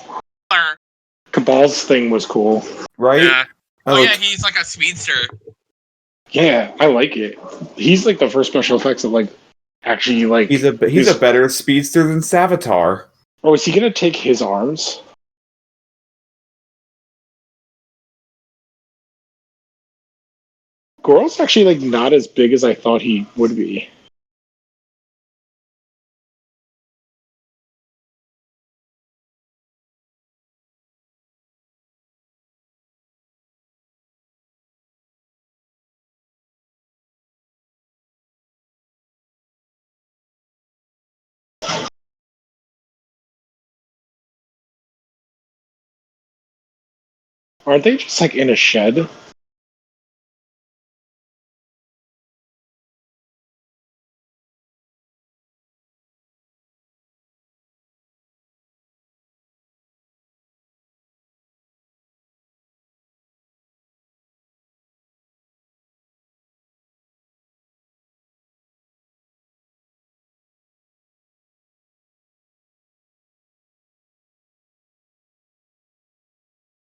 Cabal's thing was cool. Right? Yeah. Yeah, he's like a speedster. Yeah, I like it. He's like the first special effects that actually He's a better speedster than Savitar. Oh, is he gonna take his arms? Goro's actually not as big as I thought he would be. Aren't they just in a shed?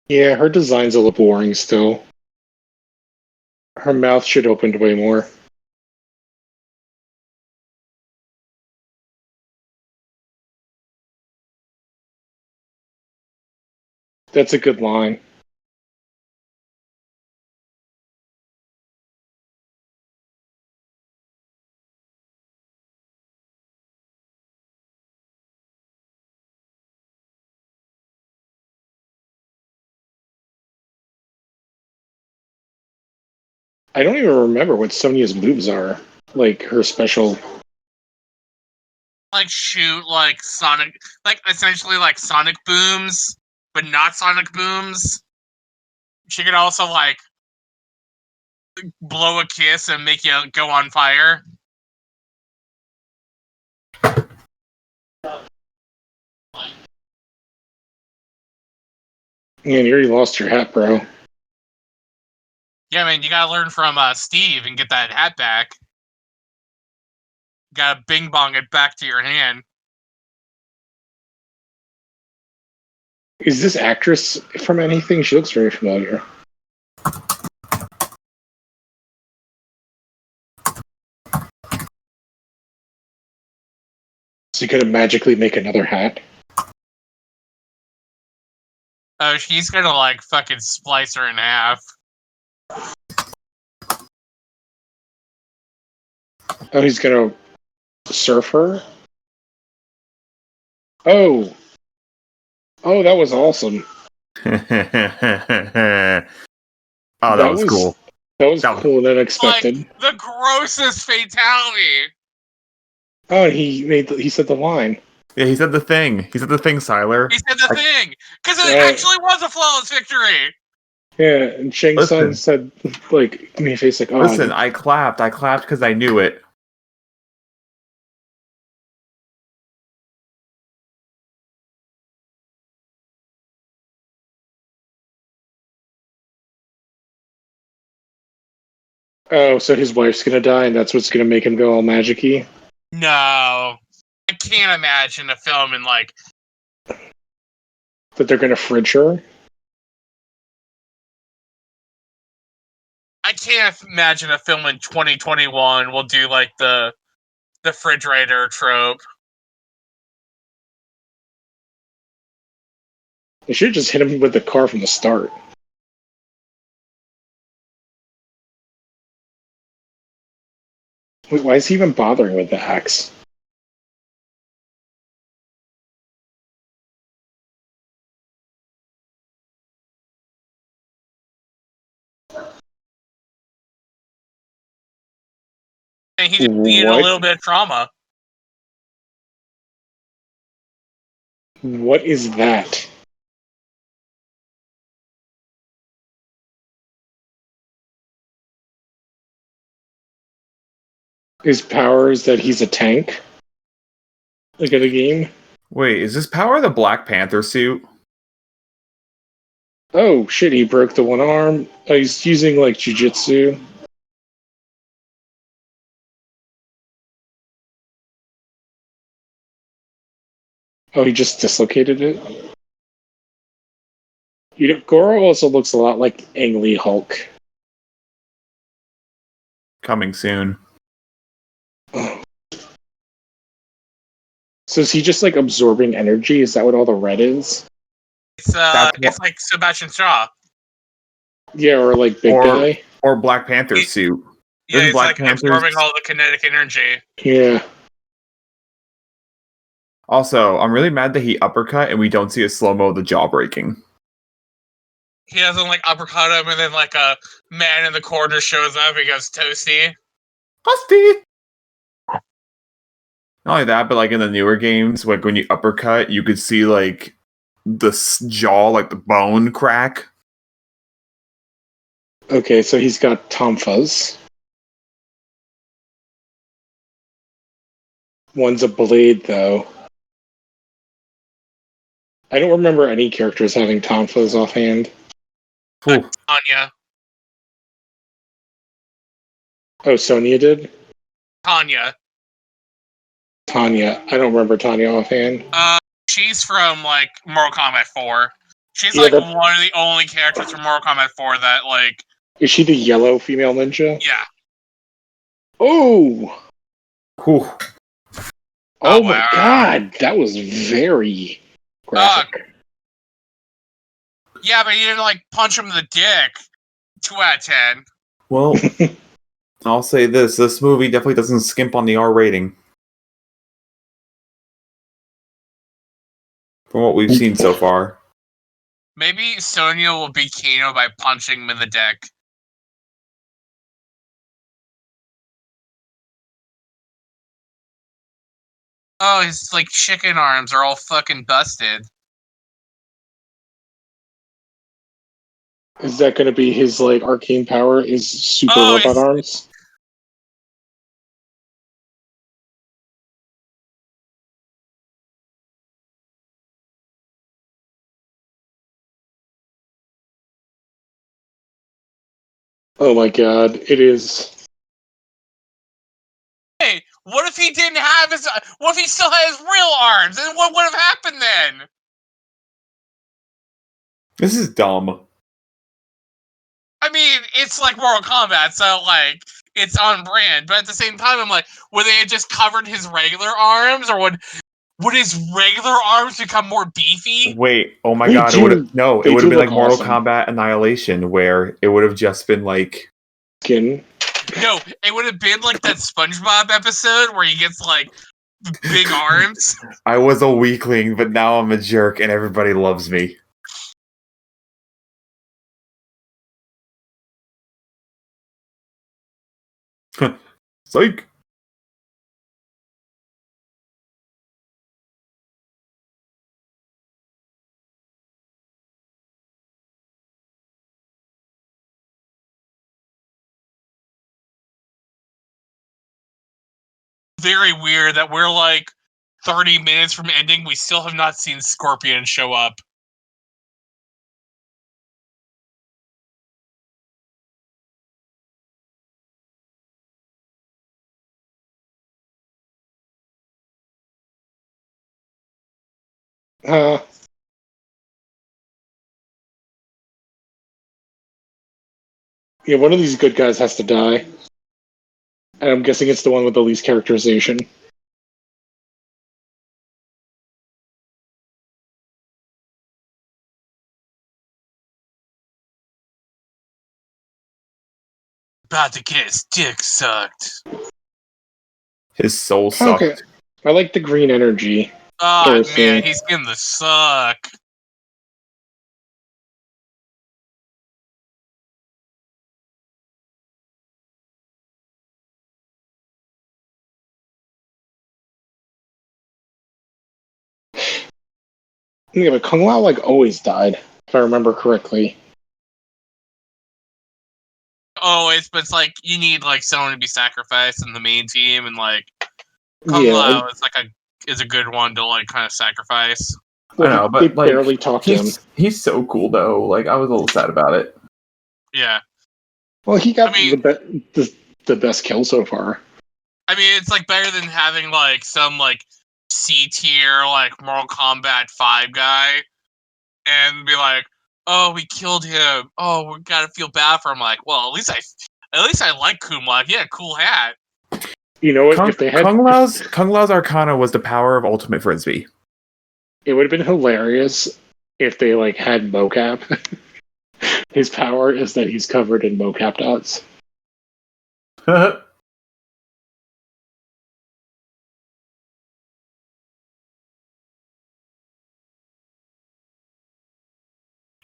Yeah, her design's a little boring still. Her mouth should open way more. That's a good line. I don't even remember what Sonya's moves are. Her special. Shoot sonic, essentially sonic booms, but not sonic booms. She could also blow a kiss and make you go on fire. Man, you already lost your hat, bro. Yeah, man, you gotta learn from Steve and get that hat back. Gotta bing bong it back to your hand. Is this actress from anything? She looks very familiar. So you could magically make another hat? Oh, she's gonna fucking splice her in half. Oh, he's gonna surf her? Oh, that was awesome. That was cool. That was cool and unexpected. The grossest fatality. Oh, and he said the line. Yeah, he said the thing. He said the thing, Siler. He said the thing because it Right. actually was a flawless victory. Yeah, and Shang Tsung said, like, give me a face like, oh. Listen, I clapped because I knew it. Oh, so his wife's gonna die, and that's what's gonna make him go all magic-y? No, I can't imagine a film in like. That they're gonna fridge her? I can't imagine a film in 2021 will do like the refrigerator trope. They should just hit him with the car from the start. Wait, why is he even bothering with the axe? And he just needed a little bit of trauma. What is that? His power is that he's a tank? Like in a game? Wait, is this power the Black Panther suit? Oh shit, he broke the one arm. Oh, he's using like jujitsu. Oh, he just dislocated it? You know, Goro also looks a lot like Ang Lee Hulk. Coming soon. So is he just like absorbing energy? Is that what all the red is? It's like Sebastian Shaw. Yeah, or like Big Guy? Or Black Panther suit. Yeah, he's Black like absorbing all the kinetic energy. Yeah. Also, I'm really mad that he uppercut and we don't see a slow-mo of the jaw breaking. He doesn't like uppercut him and then like a man in the corner shows up and he goes, Toasty. Toasty! Not only that, but like in the newer games, like when you uppercut, you could see like the jaw, like the bone crack. Okay, so he's got Tom Fuzz. One's a blade, though. I don't remember any characters having Tom Fuzz offhand. Tanya. Oh, Sonya did? Tanya. Tanya. I don't remember Tanya offhand. She's from like Mortal Kombat 4. She's Yeah, like one of the only characters from Mortal Kombat 4 that like. Is she the yellow female ninja? Yeah. Oh! Whew. Oh my god, that was very graphic. Yeah, but you didn't like punch him in the dick. 2 out of 10. Well, I'll say this movie definitely doesn't skimp on the R rating. From what we've seen so far. Maybe Sonya will beat Kano by punching him in the dick. Oh, his like chicken arms are all fucking busted. Is that going to be his like arcane power? Is super robot arms? Oh my god, it is. Hey, what if he didn't have his? What if he still had his real arms? And what would have happened then? This is dumb. I mean, it's like Mortal Kombat, so like it's on brand. But at the same time, I'm like, would they have just covered his regular arms, or would his regular arms become more beefy? Wait, oh my god, it would have been like Mortal Kombat Annihilation, where it would have just been like skin. No, it would have been like that SpongeBob episode where he gets like big arms. I was a weakling, but now I'm a jerk and everybody loves me. Psych. very weird that we're like 30 minutes from ending. We still have not seen Scorpion show up. Uh, yeah, one of these good guys has to die. And I'm guessing it's the one with the least characterization. About to get his dick sucked. His soul sucked. Okay. I like the green energy. Oh, Kerosene. man, he's getting the suck. Yeah, but Kung Lao like always died, if I remember correctly. Always, but it's like you need like someone to be sacrificed in the main team, and like Kung Yeah, Lao is a good one to like kind of sacrifice. well, I know, they but like barely talked to him. he's so cool though. Like I was a little sad about it. Yeah, Well, he got I mean- the best kill so far. I mean it's like better than having like some like C tier like Mortal Kombat 5 guy, and be like, oh, we killed him. Oh, we gotta feel bad for him. Like, well, at least I like Kumla. He had a cool hat. You know what? If they had, Kung Lao's arcana was the power of ultimate frisbee. it would have been hilarious if they like had mocap. His power is that he's covered in mocap dots.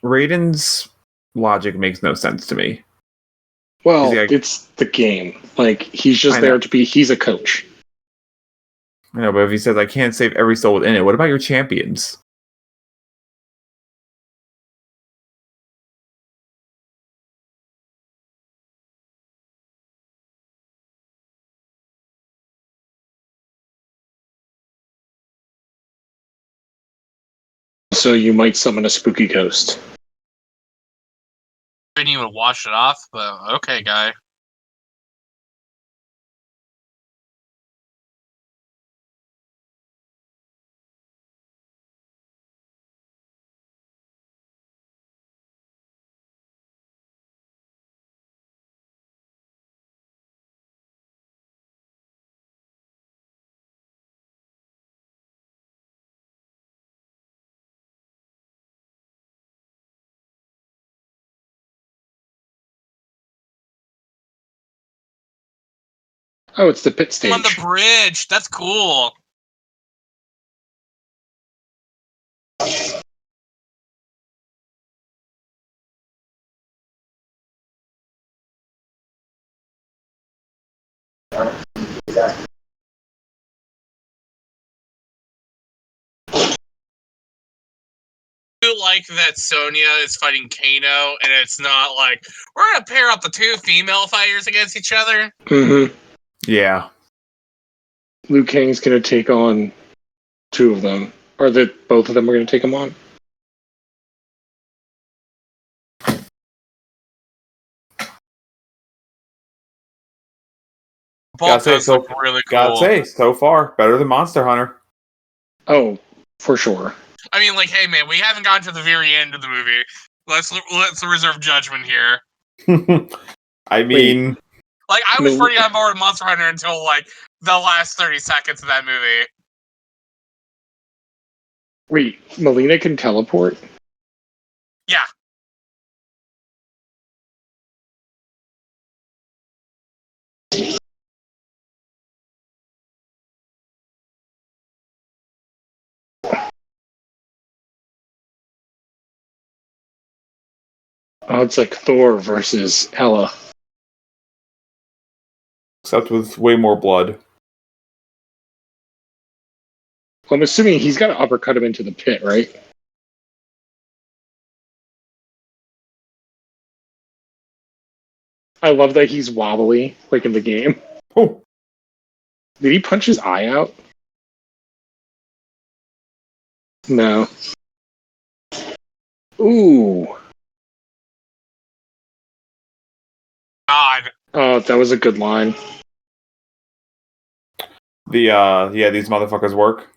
Raiden's logic makes no sense to me. Well, Is he, like- it's the game. Like he's just I know. there to be. He's a coach. I know, but if he says I can't save every soul within it, what about your champions? So you might summon a spooky ghost. Didn't even wash it off, but okay, guy. Oh, it's the pit stage. On the bridge. That's cool. I do like that Sonya is fighting Kano, and it's not like we're gonna pair up the two female fighters against each other. Mm-hmm. Yeah. Liu Kang's gonna take on two of them, or that both of them are gonna take him on. Both say, those so- look really Gotta cool. say, so far, better than Monster Hunter. Oh, for sure. I mean, like, hey man, we haven't gotten to the very end of the movie. Let's reserve judgment here. I mean, Like, I was No. pretty on board with Monster Hunter until like the last 30 seconds of that movie. Wait, Melina can teleport? Yeah. Oh, it's like Thor versus Hela. except with way more blood. Well, I'm assuming he's got to uppercut him into the pit, right? I love that he's wobbly, like in the game. Oh, Did he punch his eye out? No. Ooh. God. Oh, that was a good line. These motherfuckers work.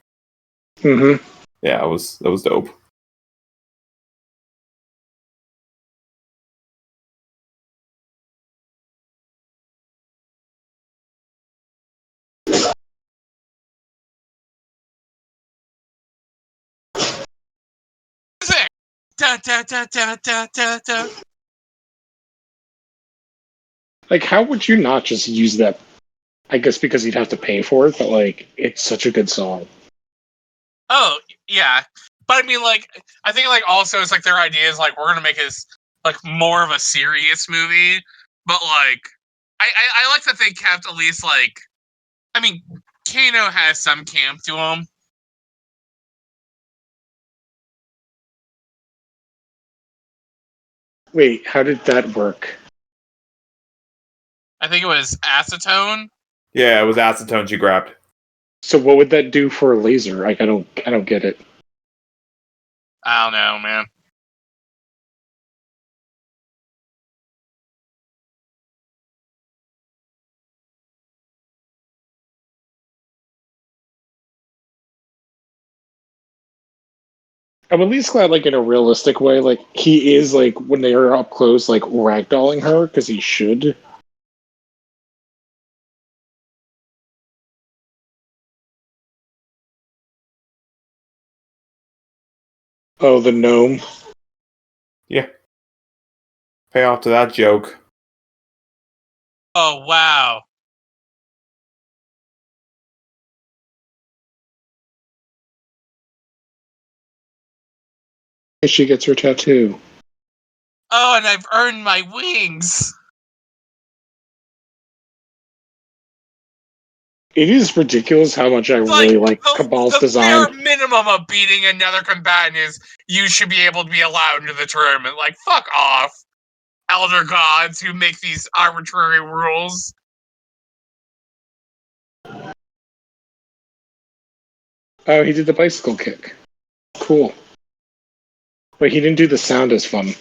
Mm-hmm. Yeah, that was dope. Music! Da, da, da, da, da, da, da. Like, how would you not just use that? I guess because you'd have to pay for it, but like, it's such a good song. Oh, yeah. But I mean, like, I think, like, also it's like their idea is like, we're gonna make this like more of a serious movie. But like, I like that they kept at least like, I mean, Kano has some camp to him. Wait, how did that work? I think it was acetone. Yeah, it was acetone she grabbed. So what would that do for a laser? Like, I don't get it. I don't know, man. I'm at least glad, like, in a realistic way, like, he is, like, when they are up close, like, ragdolling her, because he should. Oh, the gnome. Yeah. Pay off to that joke. Oh wow. And she gets her tattoo. Oh, and I've earned my wings. It is ridiculous how much I It's really like Cabal's the design. bare minimum of beating another combatant is you should be able to be allowed into the tournament. Like, fuck off, elder gods who make these arbitrary rules. Oh, he did the bicycle kick. Cool. Wait, he didn't do the sound as fun.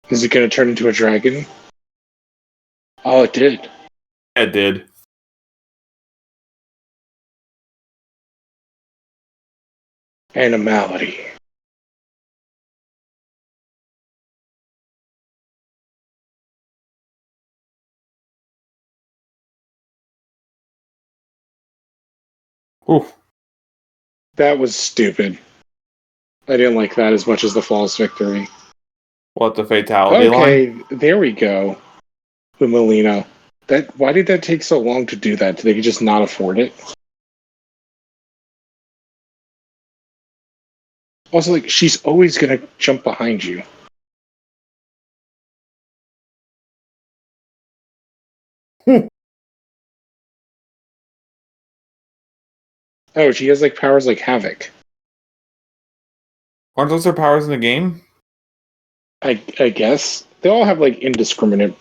Is it going to turn into a dragon? Oh, it did. It did. Animality. Oof. That was stupid. I didn't like that as much as the false victory. What, the fatality line? Okay, there we go. With Melina. Why did that take so long to do that? Did they just not afford it? Also, like, she's always gonna jump behind you. Oh, she has, like, powers like Havoc. Aren't those her powers in the game? I guess. They all have, like, indiscriminate.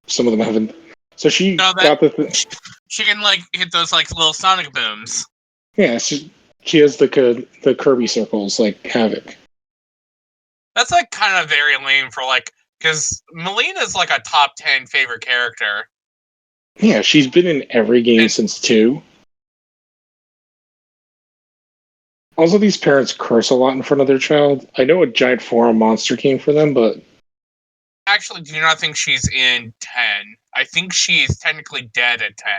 Some of them haven't. So she No, got the... she can, like, hit those, like, little sonic booms. Yeah, she has the Kirby circles, like Havoc. That's, like, kind of very lame for, like, because Melina's, like, a top 10 favorite character. Yeah, she's been in every game since 2. Also, these parents curse a lot in front of their child. I know a giant forum monster came for them, but... Actually, do not think she's in 10. I think she's technically dead at 10.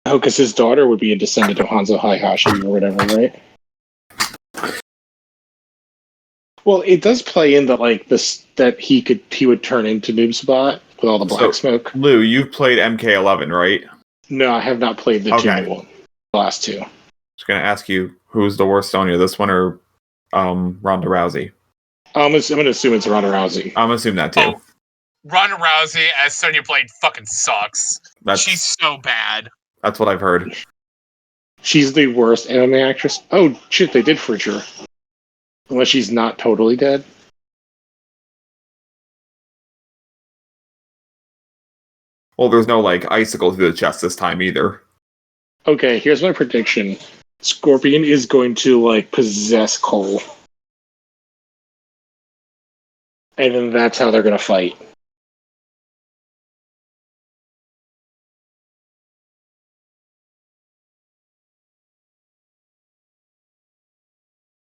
Oh, because his daughter would be a descendant of Hanzo Heihachi or whatever, right? Well, it does play in that, like, this that he would turn into Noobsbot with all the black smoke. Lou, you've played MK11, right? No, I have not played the Okay. two one, the last 2. Just gonna ask you, who's the worst Sonya, this one or Ronda Rousey? I'm gonna assume it's Ronda Rousey. I'm gonna assume that too. Ronda Rousey as Sonya Blade fucking sucks. She's That's so bad. that's what I've heard. She's the worst anime actress. Oh shit, they did fridge her. Unless she's not totally dead. Well, there's no like icicle through the chest this time either. Okay, here's my prediction. Scorpion is going to like possess Cole. And then that's how they're gonna fight.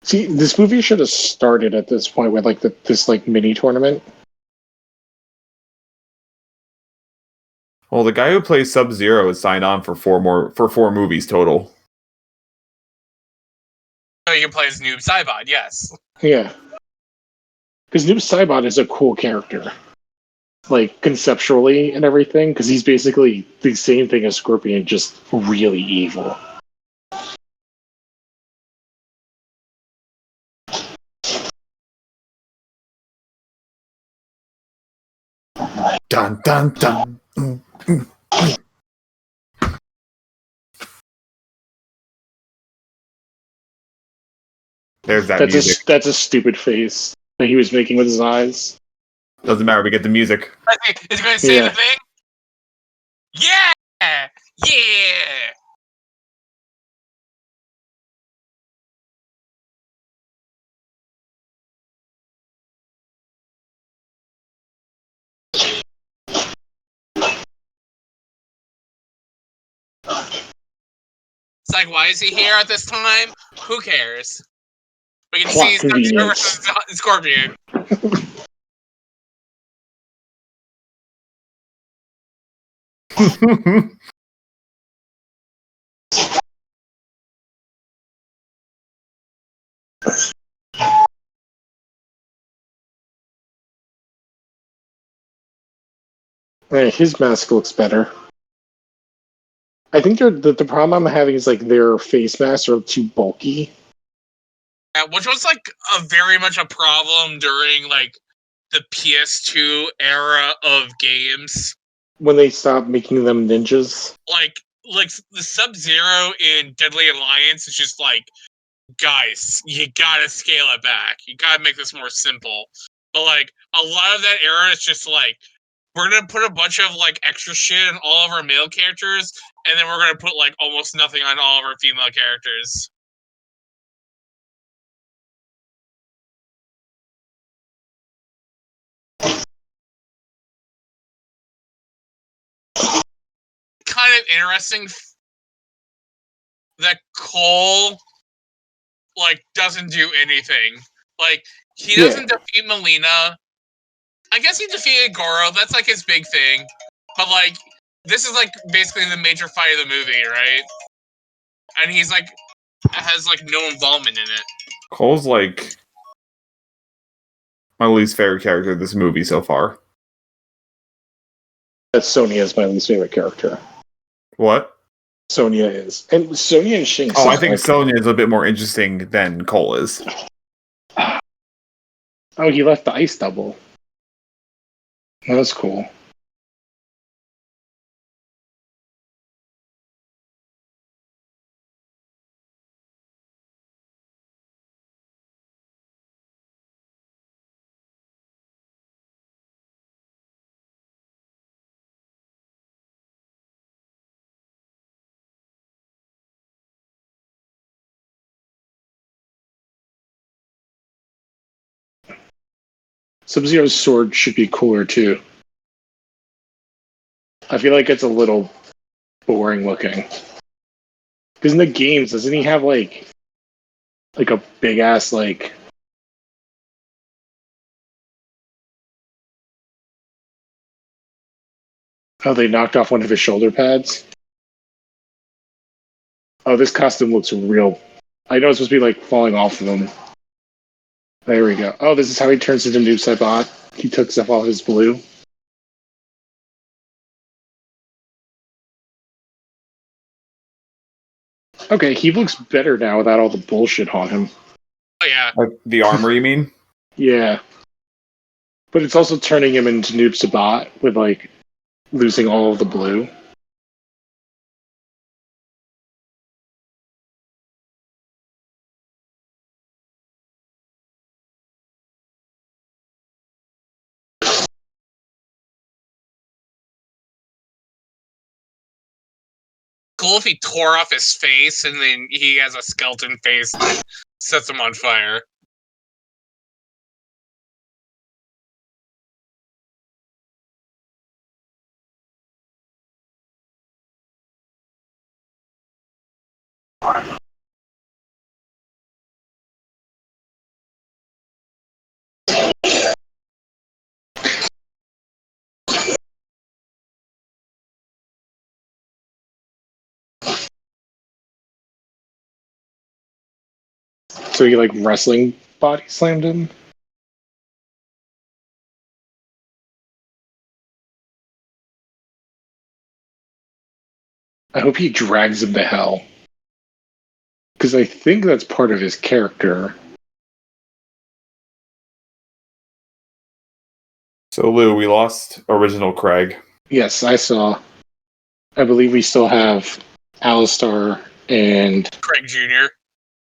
See, this movie should have started at this point with like this like mini tournament. Well, the guy who plays Sub-Zero is signed on for four movies total. So you can play as Noob Saibot, yes. Yeah. Because Noob Saibot is a cool character. Like, conceptually and everything, because he's basically the same thing as Scorpion, just really evil. Dun dun dun. There's that music. That's a stupid face that he was making with his eyes. Doesn't matter. We get the music. Is he going to say Yeah. the thing? Yeah! Yeah! It's like, why is he here at this time? Who cares? We can Plot see Sub-Zero convenience. versus Scorpion. His mask looks better. I think the problem I'm having is like their face masks are too bulky. Yeah, which was like a very much a problem during like the PS2 era of games. When they stop making them ninjas. Like the Sub-Zero in Deadly Alliance is just like, guys, you gotta scale it back. You gotta make this more simple. But like a lot of that era is just like, we're gonna put a bunch of like extra shit on all of our male characters, and then we're gonna put like almost nothing on all of our female characters. Kind of interesting that Cole like doesn't do anything. Like he doesn't defeat Melina. I guess he defeated Goro. That's like his big thing. But like this is like basically the major fight of the movie, right? And he's like has like no involvement in it. Cole's like my least favorite character of this movie so far. That Sonya is my least favorite character. What? Sonya is. And Sonya and Shang Oh, I Tsung, think like, Sonya is a bit more interesting than Cole is. oh, he left the ice double. That was cool. Sub-Zero's sword should be cooler too. I feel like it's a little boring looking. Because in the games, doesn't he have like a big ass like? Oh, they knocked off one of his shoulder pads. Oh, this costume looks real. I know it's supposed to be like falling off of him. There we go. Oh, this is how he turns into Noob Saibot. He took stuff off his blue. Okay, he looks better now without all the bullshit on him. Oh yeah. Like the armor, you mean? Yeah. But it's also turning him into Noob Sabat with like losing all of the blue. Cool if he tore off his face and then he has a skeleton face that sets him on fire. So he like wrestling body slammed him. I hope he drags him to hell. Because I think that's part of his character. So, Lou, we lost original Craig. Yes, I saw. I believe we still have Alistar and Craig Jr.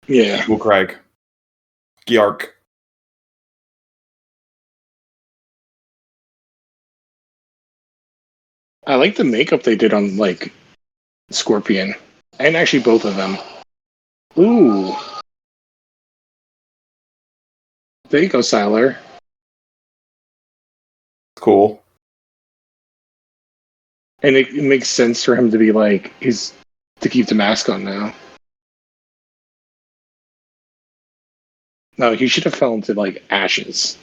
yeah. Evil Craig. Gyark. I like the makeup they did on like Scorpion. And actually both of them. Ooh. There you go, Siler. Cool. And it makes sense for him to be like to keep the mask on now. No, he should have fell into like ashes.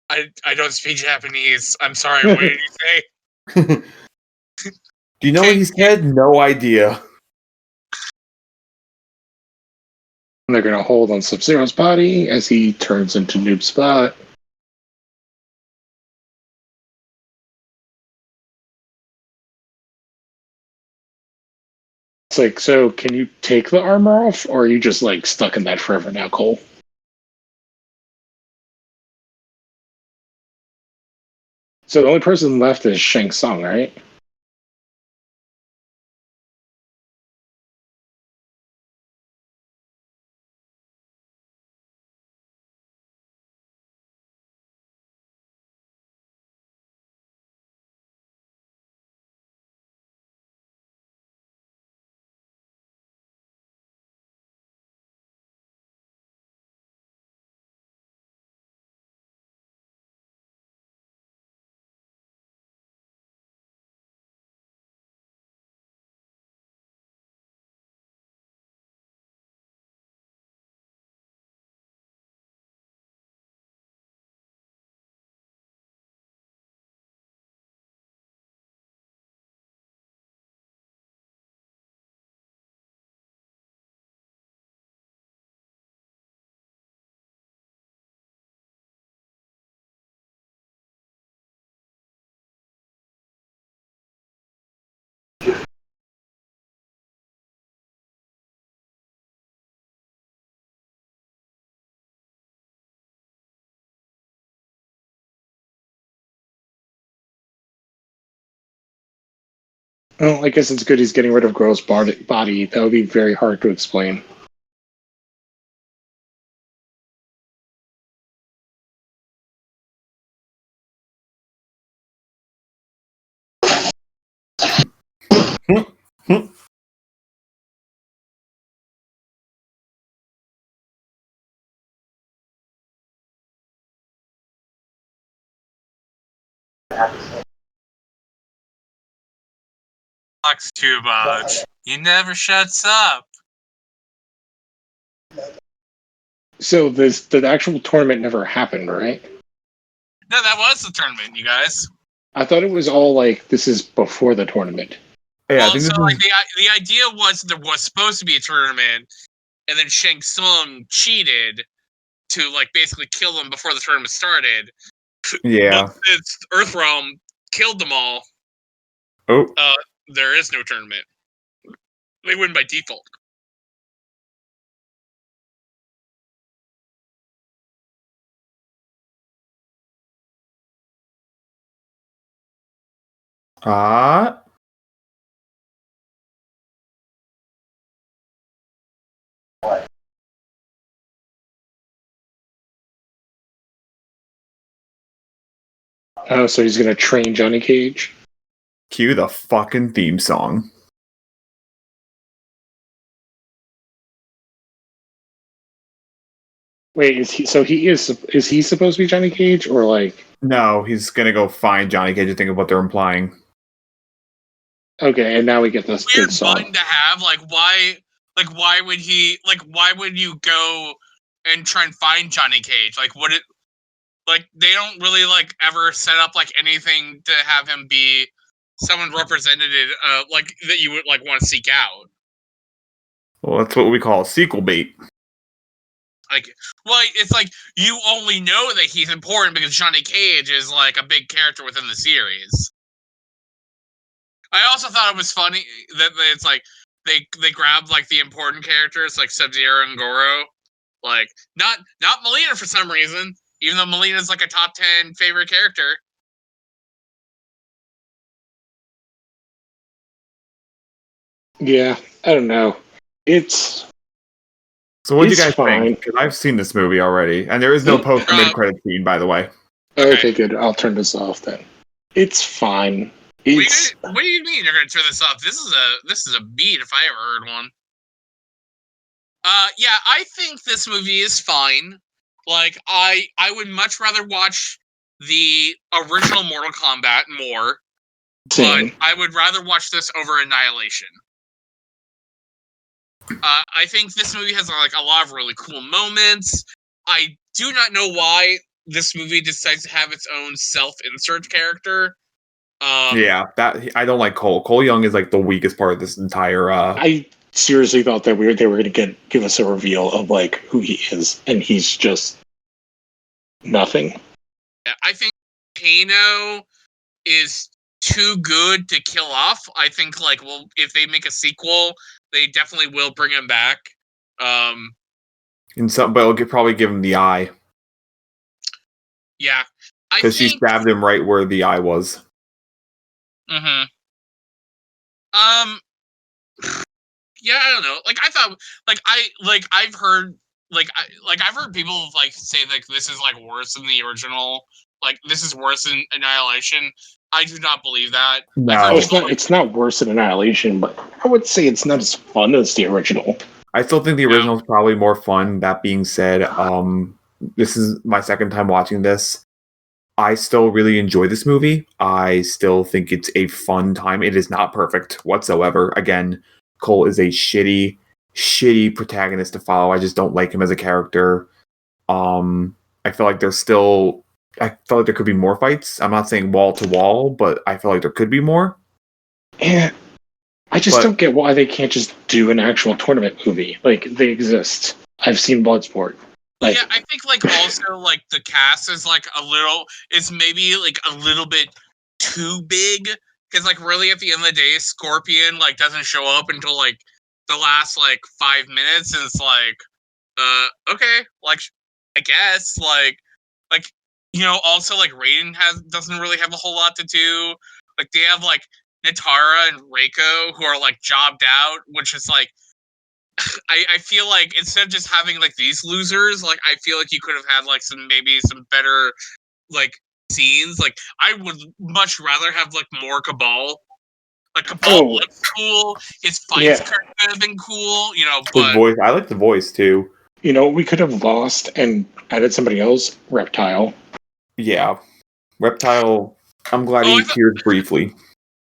I don't speak Japanese. I'm sorry, what did you say? Do you know what he said? No idea. And they're gonna hold on Sub-Zero's body as he turns into Noob Spot. It's like, so can you take the armor off, or are you just like stuck in that forever now, Cole? So the only person left is Shang Tsung, right? Well, I guess it's good he's getting rid of Gross body. That would be very hard to explain. Talks too much. He never shuts up. So the actual tournament never happened, right? No, that was the tournament, you guys. I thought it was all like this is before the tournament. Yeah, I Well, think so this like is, the idea was there was supposed to be a tournament, and then Shang Tsung cheated to like basically kill them before the tournament started. But yeah. since Earthrealm killed them all, Oh, there is no tournament. They win by default. ah, Oh, so he's gonna train Johnny Cage. cue the fucking theme song. Wait, is he? So he is he supposed to be Johnny Cage or like? No, he's gonna go find Johnny Cage. I think of what they're implying. Okay, and now we get this Weird good song. button to have. Why would he? Like, why would you go and try and find Johnny Cage? Like, would it? Like, they don't really like ever set up like anything to have him be someone represented, like that you would like want to seek out. Well, that's what we call sequel bait. Like, well, it's like you only know that he's important because Johnny Cage is like a big character within the series. I also thought it was funny that it's like they grabbed like the important characters like Sub-Zero and Goro, like not Melina for some reason, even though Melina's like a top 10 favorite character. Yeah, I don't know. It's So, what do you it's guys fine. think? Because I've seen this movie already, and there is no post mid credit scene, by the way. Okay, good. I'll turn this off then. It's fine. It's What do you mean you're gonna turn this off? This is a beat if I ever heard one. Yeah, I think this movie is fine. Like, I would much rather watch the original Mortal Kombat more, but same. I would rather watch this over Annihilation. I think this movie has like a lot of really cool moments. I do not know why this movie decides to have its own self-insert character. Yeah, that I don't like Cole. Cole Young is like the weakest part of this entire. I seriously thought that they were going to give us a reveal of like who he is, and he's just nothing. I think Kano is too good to kill off. I think like, well, if they make a sequel, they definitely will bring him back. In some, but it'll probably give him the eye Yeah, I because she think. stabbed him right where the eye was. Mm-hmm. Yeah, I don't know. Like I thought, I've heard, I've heard people like say like this is like worse than the original. Like this is worse than Annihilation. I do not believe that. I've heard No, It's not worse than Annihilation, but I would say it's not as fun as the original. I still think the original is probably more fun. That being said, this is my second time watching this. I still really enjoy this movie. I still think it's a fun time. It is not perfect whatsoever. Again, Cole is a shitty protagonist to follow. I just don't like him as a character. I feel like I feel like there could be more fights. I'm not saying wall to wall, but I feel like there could be more. And I just don't get why they can't just do an actual tournament movie. Like they exist. I've seen Bloodsport. Like, yeah, I think like also like the cast is like it's maybe like a little bit too big because like really at the end of the day, Scorpion like doesn't show up until like the last like 5 minutes, and it's like, okay, like I guess like also like Raiden doesn't really have a whole lot to do. Like they have like Natara and Reiko who are like jobbed out, which is like I feel like instead of just having like these losers, like I feel like you could have had like some better like scenes. Like I would much rather have like more Cabal. Like Cabal looks cool. His fights could have been cool, His voice, I like the voice too. We could have lost and added somebody else, Reptile. Yeah, Reptile. I'm glad he appeared briefly.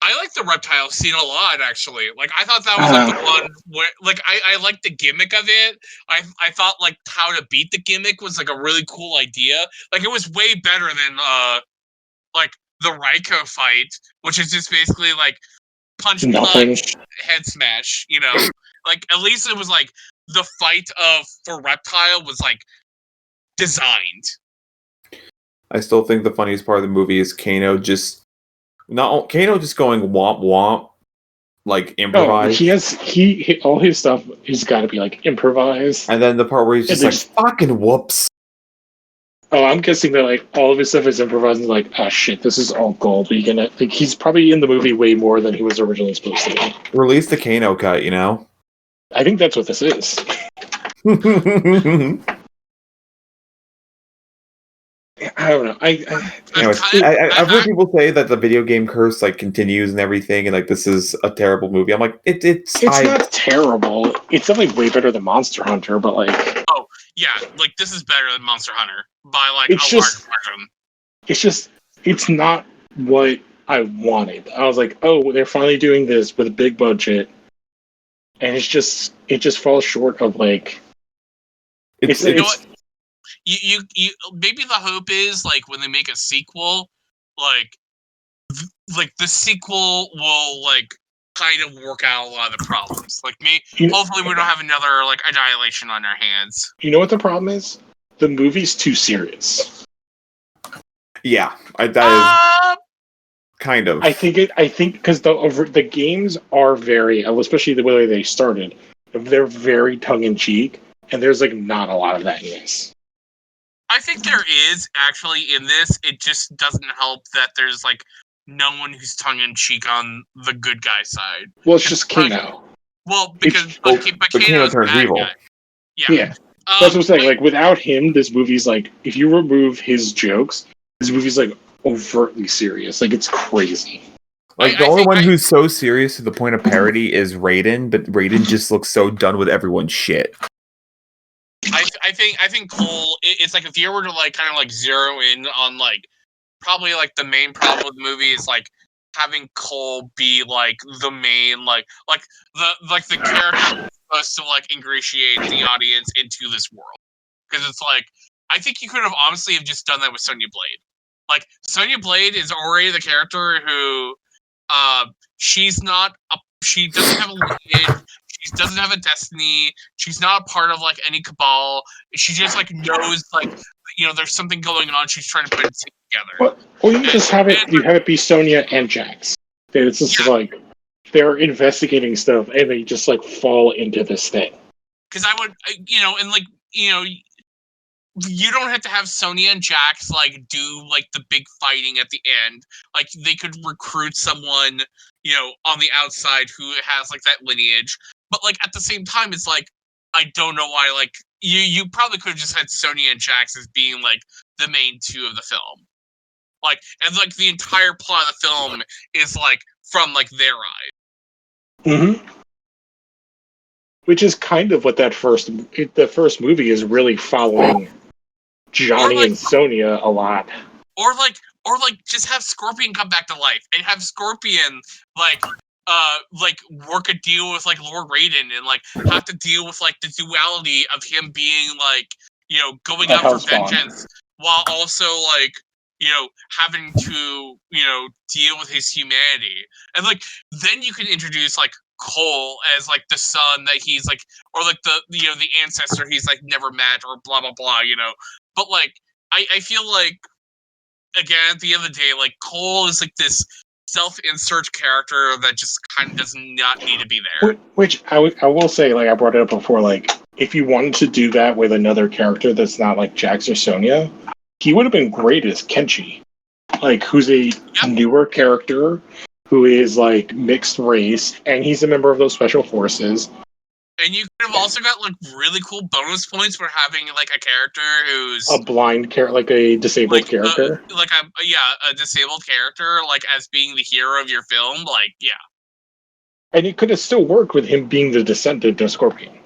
I like the Reptile scene a lot, actually. Like, I thought that was like the one where, like, I liked the gimmick of it. I thought like how to beat the gimmick was like a really cool idea. Like, it was way better than like the Raiko fight, which is just basically like punch, Nothing. head smash. Like at least it was like the fight for Reptile was like designed. I still think the funniest part of the movie is Kano just going womp womp, like Oh, improvised. he all his stuff has got to be like improvised. And then the part where he's just like, fucking whoops. Oh, I'm guessing that like all of his stuff is improvised and like, ah shit, this is all gold. He's probably in the movie way more than he was originally supposed to be. Release the Kano cut, I think that's what this is. I don't know. I've heard people say that the video game curse like continues and everything, and like this is a terrible movie. I'm like, it's not terrible. It's definitely way better than Monster Hunter, but like, oh yeah, like this is better than Monster Hunter by like it's a large margin. It's not what I wanted. I was like, oh, they're finally doing this with a big budget, and it just falls short of like. You maybe the hope is like when they make a sequel, like the sequel will like kind of work out a lot of the problems. Like hopefully we don't have another like Annihilation on our hands. You know what the problem is? The movie's too serious. Yeah, that is kind of. I think because the games are very, especially the way they started, they're very tongue in cheek, and there's like not a lot of that in this. I think there is actually in this. It just doesn't help that there's like no one who's tongue in cheek on the good guy side. Well, it's just Kano. Well, because Kano turns evil. Guy. Yeah. That's what I'm saying. Like without him, this movie's like if you remove his jokes, this movie's like overtly serious. Like it's crazy. Like the only one who's so serious to the point of parody is Raiden, but Raiden just looks so done with everyone's shit. I think Cole. It's like if you were to like kind of like zero in on like probably like the main problem with the movie is like having Cole be like the main like the character supposed to like ingratiate the audience into this world, because it's like I think you could have honestly have just done that with Sonya Blade. Like Sonya Blade is already the character who she doesn't have a lineage. She doesn't have a destiny. She's not a part of like any cabal. She just like knows like there's something going on. She's trying to put it together. Or you just have it. You have it be Sonya and Jax. It's just like they're investigating stuff and they just like fall into this thing. Because I would, and like you don't have to have Sonya and Jax like do like the big fighting at the end. Like they could recruit someone on the outside who has like that lineage. But like at the same time, it's like I don't know why. Like you probably could have just had Sonya and Jax as being like the main two of the film. Like and like the entire plot of the film is like from like their eyes. Mm-hmm. Which is kind of what the first movie is really following Johnny and Sonya a lot. Or like just have Scorpion come back to life and have Scorpion like work a deal with like Lord Raiden and like have to deal with like the duality of him being like going out for vengeance while also like having to deal with his humanity. And like then you can introduce like Cole as like the son that he's like, or like the the ancestor he's like never met, or blah blah blah, but like I feel like again at the end of the day, like Cole is like this self-insert character that just kind of does not need to be there. Which I will say, like I brought it up before, like if you wanted to do that with another character that's not like Jax or Sonya, he would have been great as Kenshi, like who's a newer character who is like mixed race, and he's a member of those special forces. And you could have also got like really cool bonus points for having like a character who's a blind character, like a disabled character, a disabled character, like as being the hero of your film, like And it could have still worked with him being the descendant of Scorpion.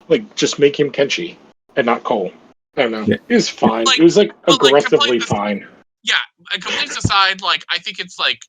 Like just make him Kenshi and not Cole. I don't know. Yeah. It was fine. Like, it was like aggressively fine. Yeah, complaints aside, like I think it's like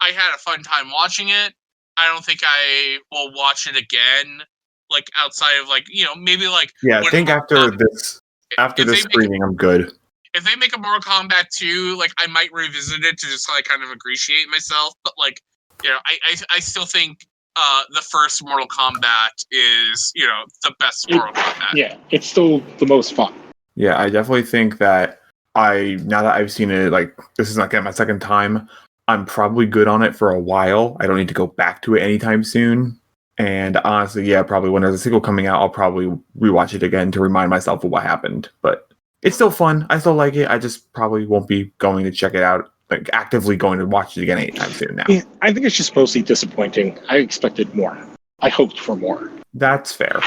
I had a fun time watching it. I don't think I will watch it again. Like outside of like maybe like I think after this screening I'm good. If they make a Mortal Kombat 2, like I might revisit it to just like kind of ingratiate myself. But like I still think the first Mortal Kombat is the best Mortal Kombat. Yeah, it's still the most fun. Yeah, I definitely think that now that I've seen it, like, this is not my second time, I'm probably good on it for a while. I don't need to go back to it anytime soon. And honestly, yeah, probably when there's a sequel coming out, I'll probably rewatch it again to remind myself of what happened. But it's still fun. I still like it. I just probably won't be going to check it out, like actively going to watch it again anytime soon now. Yeah, I think it's just mostly disappointing. I expected more. I hoped for more. That's fair.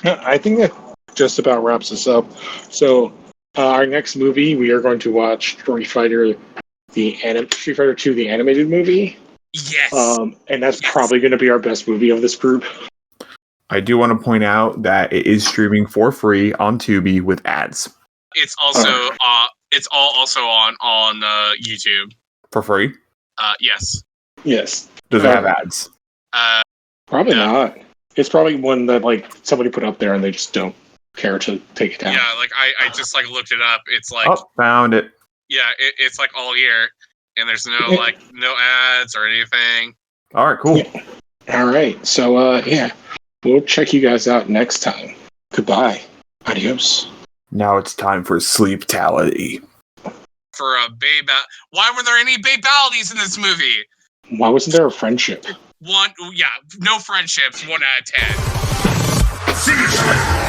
I think that just about wraps us up. So, our next movie, we are going to watch Street Fighter 2, the animated movie. Yes. And that's probably going to be our best movie of this group. I do want to point out that it is streaming for free on Tubi with ads. It's also also on YouTube For free? Yes. Yes. Does it have ads? Probably not. It's probably one that like somebody put up there and they just don't care to take it down. Yeah, like I just like looked it up. It's like found it. Yeah, it's like all year, and there's no no ads or anything. All right, cool. Yeah. All right, so we'll check you guys out next time. Goodbye. Adios. Now it's time for Sleeptality. For a babe, why were there any babalities in this movie? Why wasn't there a friendship? No friendships. 1 out of 10.